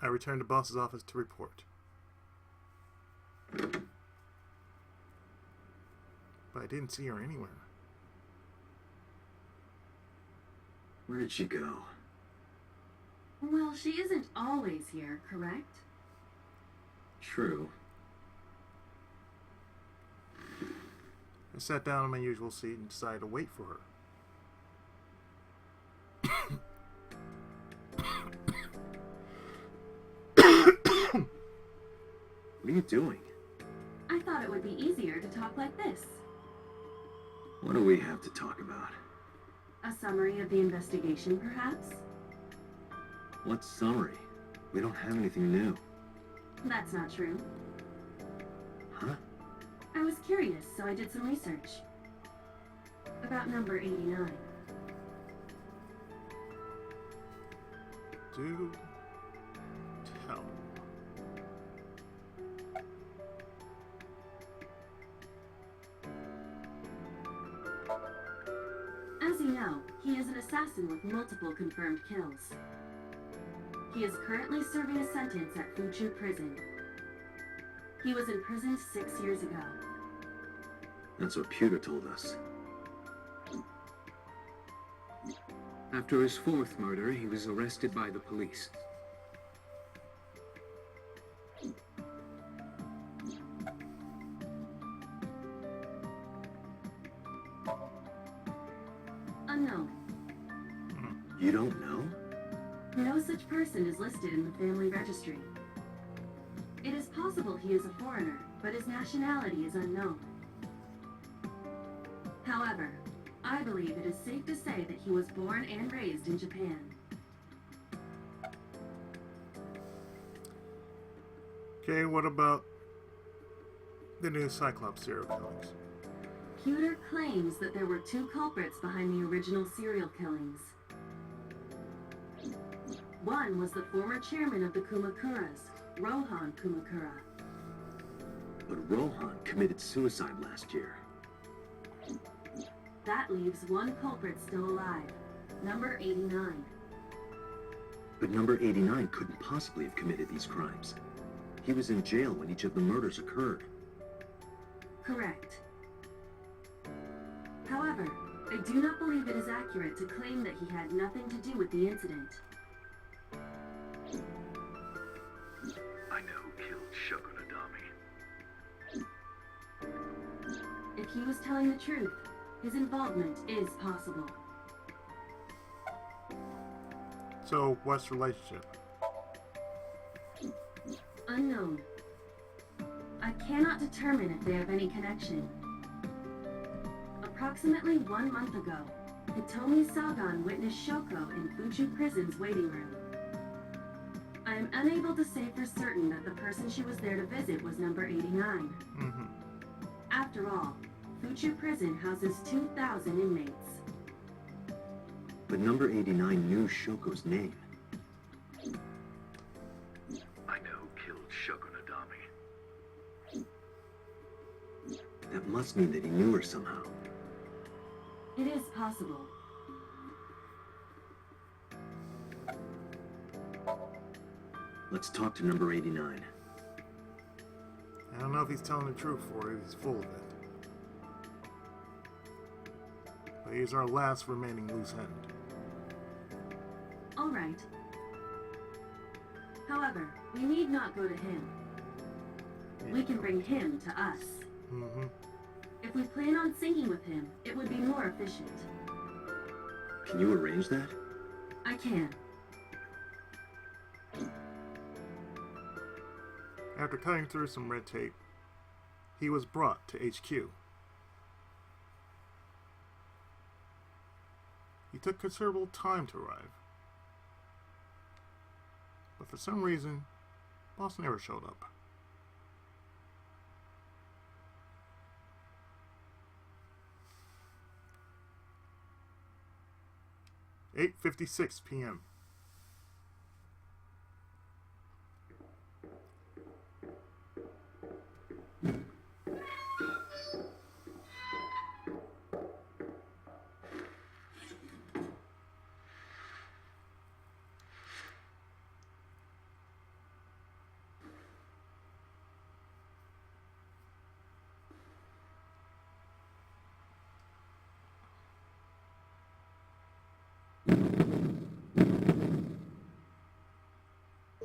I returned to boss's office to report. But I didn't see her anywhere. Where did she go? Well, she isn't always here, correct? True. I sat down in my usual seat and decided to wait for her. What are you doing? I thought it would be easier to talk like this. What do we have to talk about? A summary of the investigation, perhaps? What summary? We don't have anything new. That's not true. Huh? I was curious, so I did some research. About number 89. Do tell. As you know, he is an assassin with multiple confirmed kills. He is currently serving a sentence at Fuchu Prison. He was imprisoned 6 years ago. That's what Pewter told us. After his fourth murder, he was arrested by the police. Unknown. You don't know? No such person is listed in the family registry. It is possible he is a foreigner, but his nationality is unknown. However, I believe it is safe to say that he was born and raised in Japan. Okay, what about the new Cyclops serial killings? Pewter claims that there were two culprits behind the original serial killings. One was the former chairman of the Kumakuras, Rohan Kumakura. But Rohan committed suicide last year. That leaves one culprit still alive. Number 89. But number 89 couldn't possibly have committed these crimes. He was in jail when each of the murders occurred. Correct. However, I do not believe it is accurate to claim that he had nothing to do with the incident. I know who killed Shoko Nadami. If he was telling the truth, his involvement is possible. So, what's the relationship? Unknown. I cannot determine if they have any connection. Approximately 1 month ago, Hitomi Sagan witnessed Shoko in Fuchu Prison's waiting room. I am unable to say for certain that the person she was there to visit was number 89. After all, Fuchu Prison houses 2,000 inmates. But number 89 knew Shoko's name. I know who killed Shoko Nadami. That must mean that he knew her somehow. It is possible. Let's talk to number 89. I don't know if he's telling the truth or if he's full of it. But he's our last remaining loose end. All right. However, we need not go to him. We can bring him to us. If we plan on syncing with him, it would be more efficient. Can you arrange that? I can. After cutting through some red tape, he was brought to HQ. He took considerable time to arrive. But for some reason, boss never showed up. "8:56 p.m.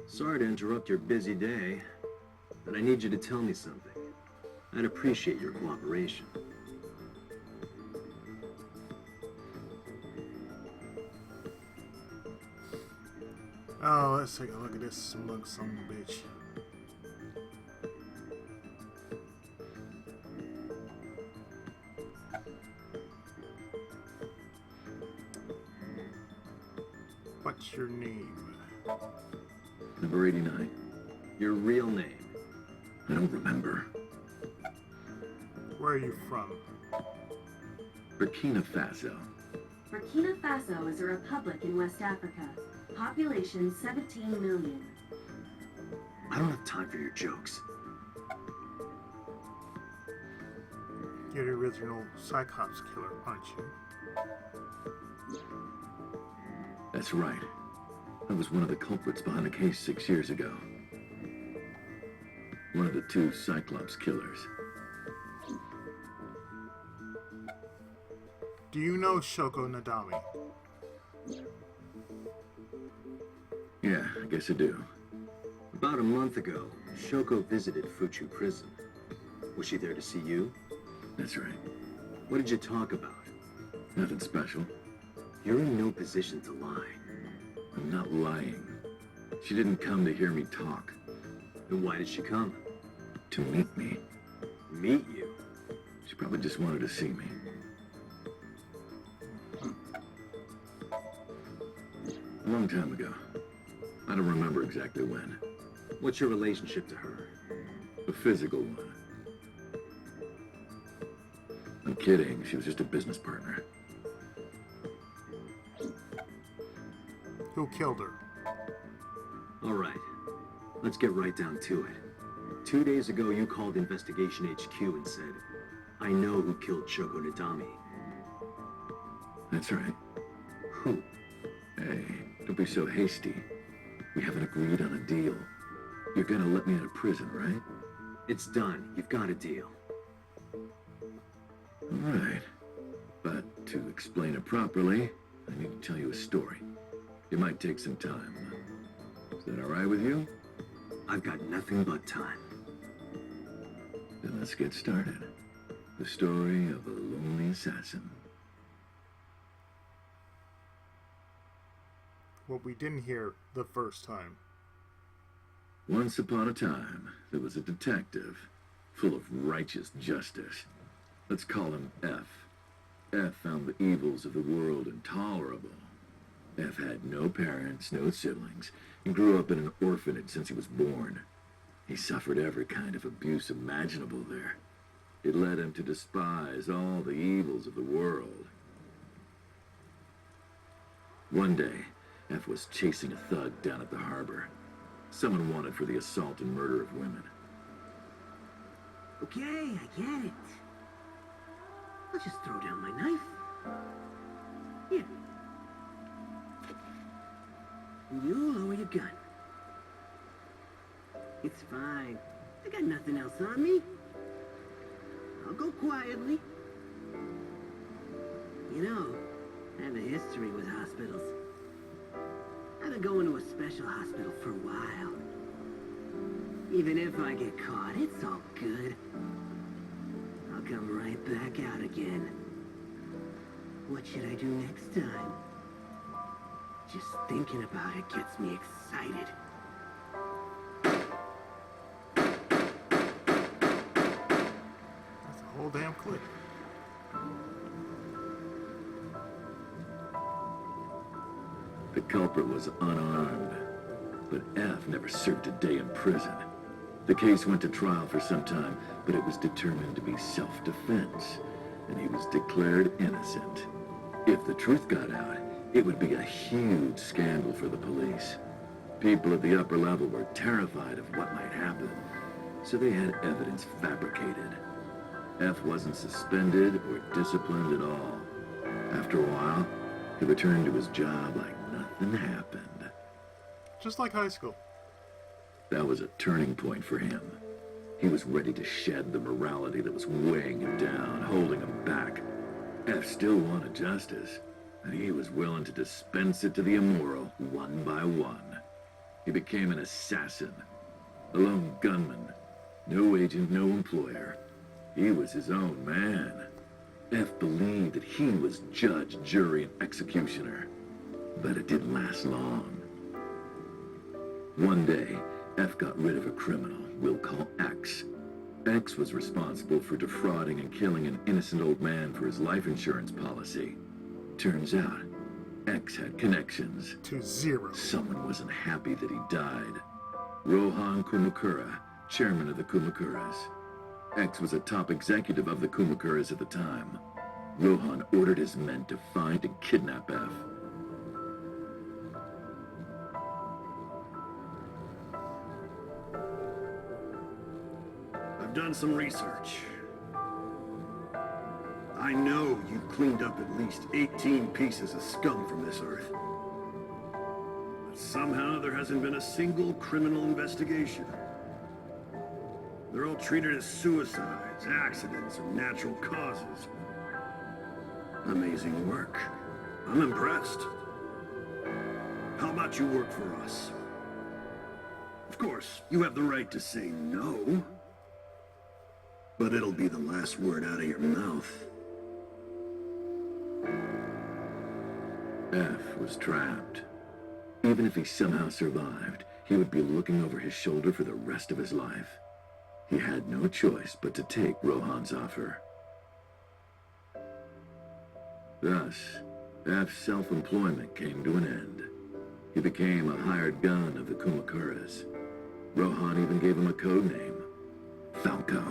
Sorry to interrupt your busy day, but I need you to tell me something. I'd appreciate your cooperation. Oh, let's take a look at this smug son of a bitch. What's your name? Number 89. Your real name. I don't remember. Where are you from? Burkina Faso. Burkina Faso is a republic in West Africa. Population 17 million. I don't have time for your jokes. You're the original Cyclops killer, aren't you? That's right. I was one of the culprits behind the case 6 years ago. One of the 2 Cyclops killers. Do you know Shoko Nadami? Yeah, I guess I do. About a month ago, Shoko visited Fuchu Prison. Was she there to see you? That's right. What did you talk about? Nothing special. You're in no position to lie. I'm not lying. She didn't come to hear me talk. Then why did she come? To meet me. Meet you? She probably just wanted to see me. A long time ago. I don't remember exactly when. What's your relationship to her? A physical one. I'm kidding. She was just a business partner. Who killed her? All right. Let's get right down to it. 2 days ago, you called Investigation HQ and said, I know who killed Shoko Nadami. That's right. Who? Hey, don't be so hasty. We haven't agreed on a deal. You're gonna let me out of prison, right? It's done. You've got a deal. All right. But to explain it properly, I need to tell you a story. It might take some time. Is that all right with you? I've got nothing but time. Then let's get started. The story of a lonely assassin. What we didn't hear the first time. Once upon a time, there was a detective, full of righteous justice. Let's call him F. F found the evils of the world intolerable. F had no parents, no siblings, and grew up in an orphanage since he was born. He suffered every kind of abuse imaginable there. It led him to despise all the evils of the world. One day, F was chasing a thug down at the harbor. Someone wanted for the assault and murder of women. Okay, I get it. I'll just throw down my knife. Here. And you lower your gun. It's fine. I got nothing else on me. I'll go quietly. You know, I have a history with hospitals. I've been going to a special hospital for a while. Even if I get caught, it's all good. I'll come right back out again. What should I do next time? Just thinking about it gets me excited. That's a whole damn clip. The culprit was unarmed, but F never served a day in prison. The case went to trial for some time, but it was determined to be self-defense, and he was declared innocent. If the truth got out, it would be a huge scandal for the police. People at the upper level were terrified of what might happen, so they had evidence fabricated. F wasn't suspended or disciplined at all. After a while, he returned to his job like nothing happened. Just like high school. That was a turning point for him. He was ready to shed the morality that was weighing him down, holding him back. F still wanted justice, and he was willing to dispense it to the immoral one by one. He became an assassin, a lone gunman, no agent, no employer. He was his own man. F believed that he was judge, jury, and executioner. But it didn't last long. One day, F got rid of a criminal we'll call X. X was responsible for defrauding and killing an innocent old man for his life insurance policy. Turns out, X had connections. To zero. Someone wasn't happy that he died. Rohan Kumakura, chairman of the Kumakuras. X was a top executive of the Kumakuras at the time. Rohan ordered his men to find and kidnap F. I've done some research. I know you've cleaned up at least 18 pieces of scum from this earth. But somehow there hasn't been a single criminal investigation. They're all treated as suicides, accidents, or natural causes. Amazing work. I'm impressed. How about you work for us? Of course, you have the right to say no. But it'll be the last word out of your mouth. F was trapped. Even if he somehow survived, he would be looking over his shoulder for the rest of his life. He had no choice but to take Rohan's offer. Thus, F's self-employment came to an end. He became a hired gun of the Kumakuras. Rohan even gave him a code name, Falco,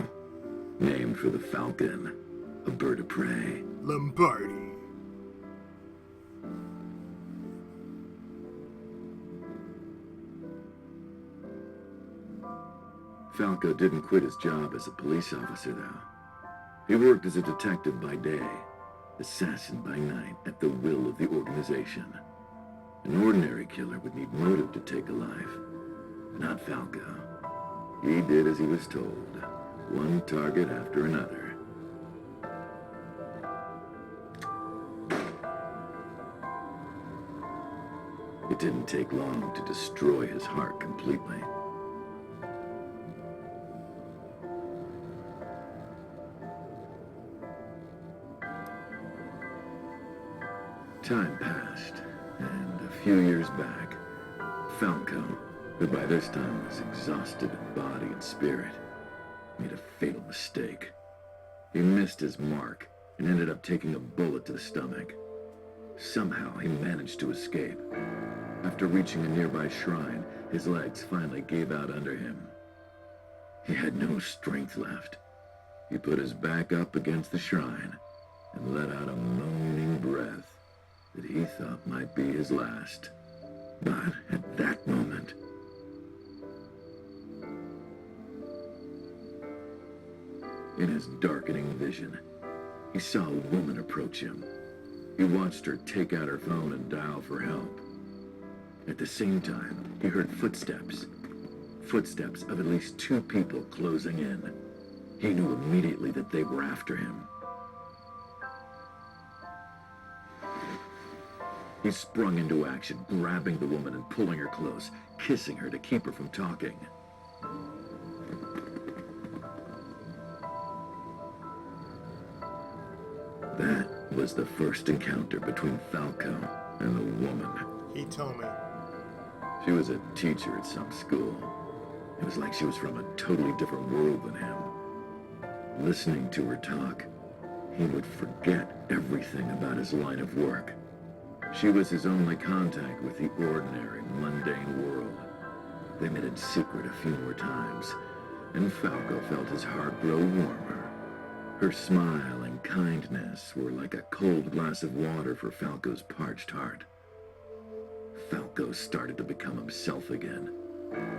named for the falcon, a bird of prey. Lombardi. Falco didn't quit his job as a police officer, though. He worked as a detective by day, assassin by night, at the will of the organization. An ordinary killer would need motive to take a life. Not Falco. He did as he was told, one target after another. It didn't take long to destroy his heart completely. Time passed, and a few years back, Falco, who by this time was exhausted in body and spirit, made a fatal mistake. He missed his mark and ended up taking a bullet to the stomach. Somehow he managed to escape. After reaching a nearby shrine, his legs finally gave out under him. He had no strength left. He put his back up against the shrine and let out a moaning breath that he thought might be his last. But at that moment, in his darkening vision, he saw a woman approach him. He watched her take out her phone and dial for help. At the same time, he heard footsteps. Footsteps of at least 2 people closing in. He knew immediately that they were after him. He sprung into action, grabbing the woman and pulling her close, kissing her to keep her from talking. That was the first encounter between Falco and the woman. He told me. She was a teacher at some school. It was like she was from a totally different world than him. Listening to her talk, he would forget everything about his line of work. She was his only contact with the ordinary, mundane world. They met in secret a few more times, and Falco felt his heart grow warmer. Her smile and kindness were like a cold glass of water for Falco's parched heart. Falco started to become himself again,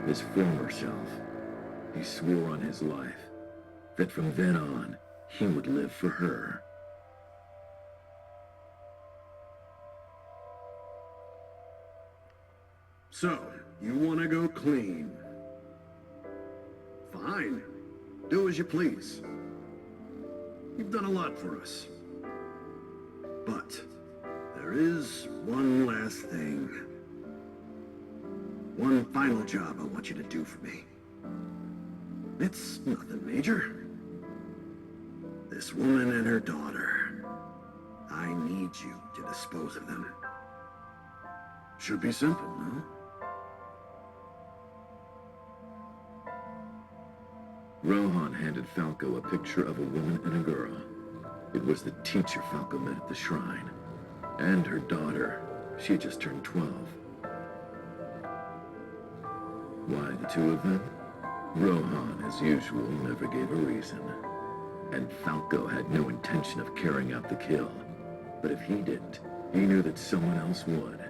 his former self. He swore on his life that from then on, he would live for her. So, you want to go clean? Fine. Do as you please. You've done a lot for us. But there is one last thing. One final job I want you to do for me. It's nothing major. This woman and her daughter. I need you to dispose of them. Should be simple, no? Rohan handed Falco a picture of a woman and a girl. It was the teacher Falco met at the shrine. And her daughter. She had just turned 12. Why the 2 of them? Rohan, as usual, never gave a reason. And Falco had no intention of carrying out the kill. But if he didn't, he knew that someone else would.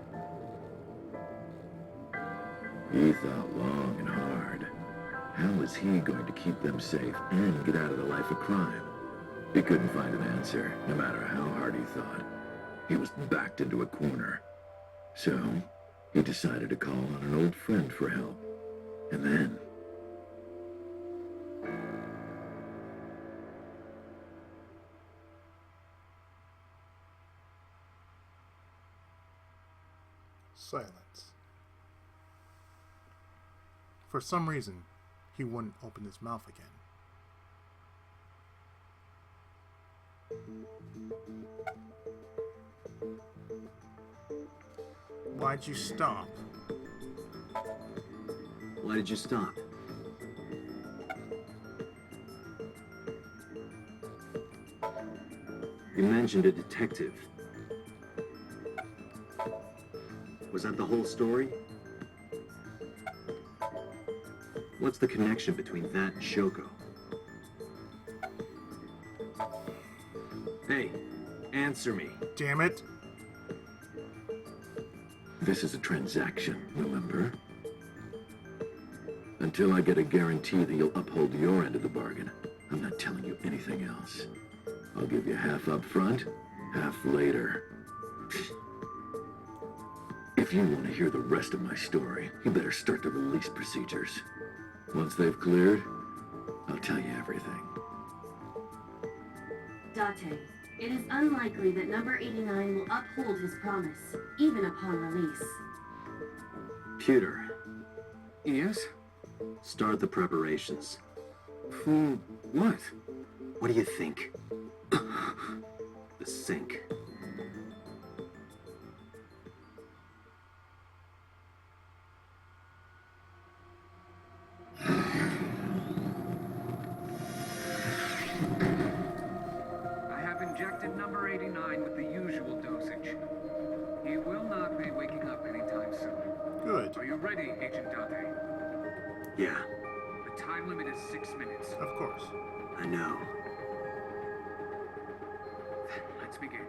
He thought long and hard. How was he going to keep them safe and get out of the life of crime? He couldn't find an answer, no matter how hard he thought. He was backed into a corner. So, he decided to call on an old friend for help. And then... silence. For some reason, he wouldn't open his mouth again. Why'd you stop? Why did you stop? You mentioned a detective. Was that the whole story? What's the connection between that and Shoko? Hey, answer me. Damn it. This is a transaction, remember? Until I get a guarantee that you'll uphold your end of the bargain, I'm not telling you anything else. I'll give you half up front, half later. If you want to hear the rest of my story, you better start the release procedures. Once they've cleared, I'll tell you everything. Date, it is unlikely that number 89 will uphold his promise, even upon release. Pewter, Yes? start the preparations. For what? What do you think? The sink. I have injected number 89 with the usual dosage. He will not be waking up anytime soon. Good. Are you ready, Agent Date? Yeah, The time limit is 6 minutes. Of course. I know. Let's begin.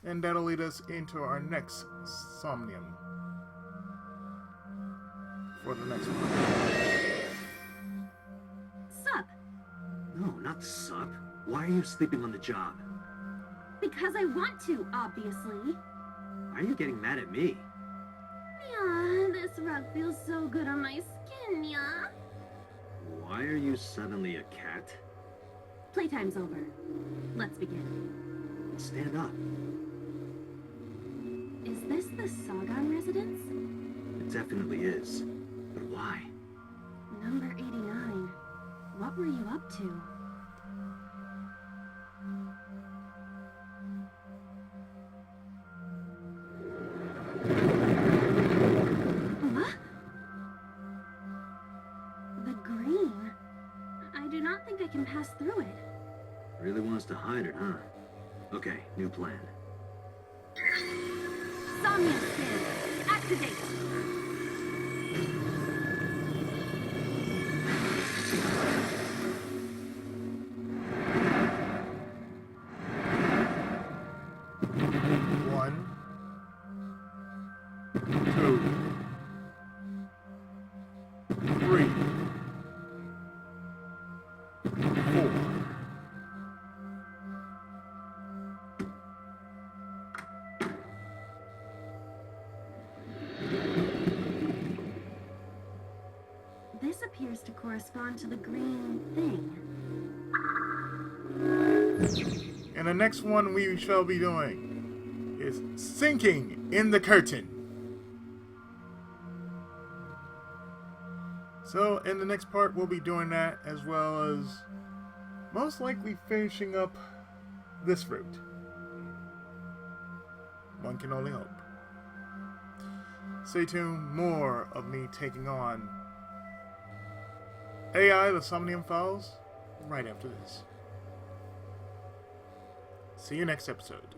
And that'll lead us into our next Somnium. For the next one. Sup? No, not sup. Why are you sleeping on the job? Because I want to, obviously. Why are you getting mad at me? Yeah, this rug feels so good on my skin, yeah. Why are you suddenly a cat? Playtime's over. Let's begin. Stand up. Is this the Sagan residence? It definitely is. But why? Number 89. What were you up to? What? The green. I do not think I can pass through it. Really wants to hide it, huh? Okay, new plan. Somnium skin. Activate. One, two, three, four. This appears to correspond to the green thing. And the next one we shall be doing is Sinking in the Curtain. So in the next part we'll be doing that, as well as most likely finishing up this route. One can only hope. Stay tuned, more of me taking on AI, the Somnium Files, right after this. See you next episode.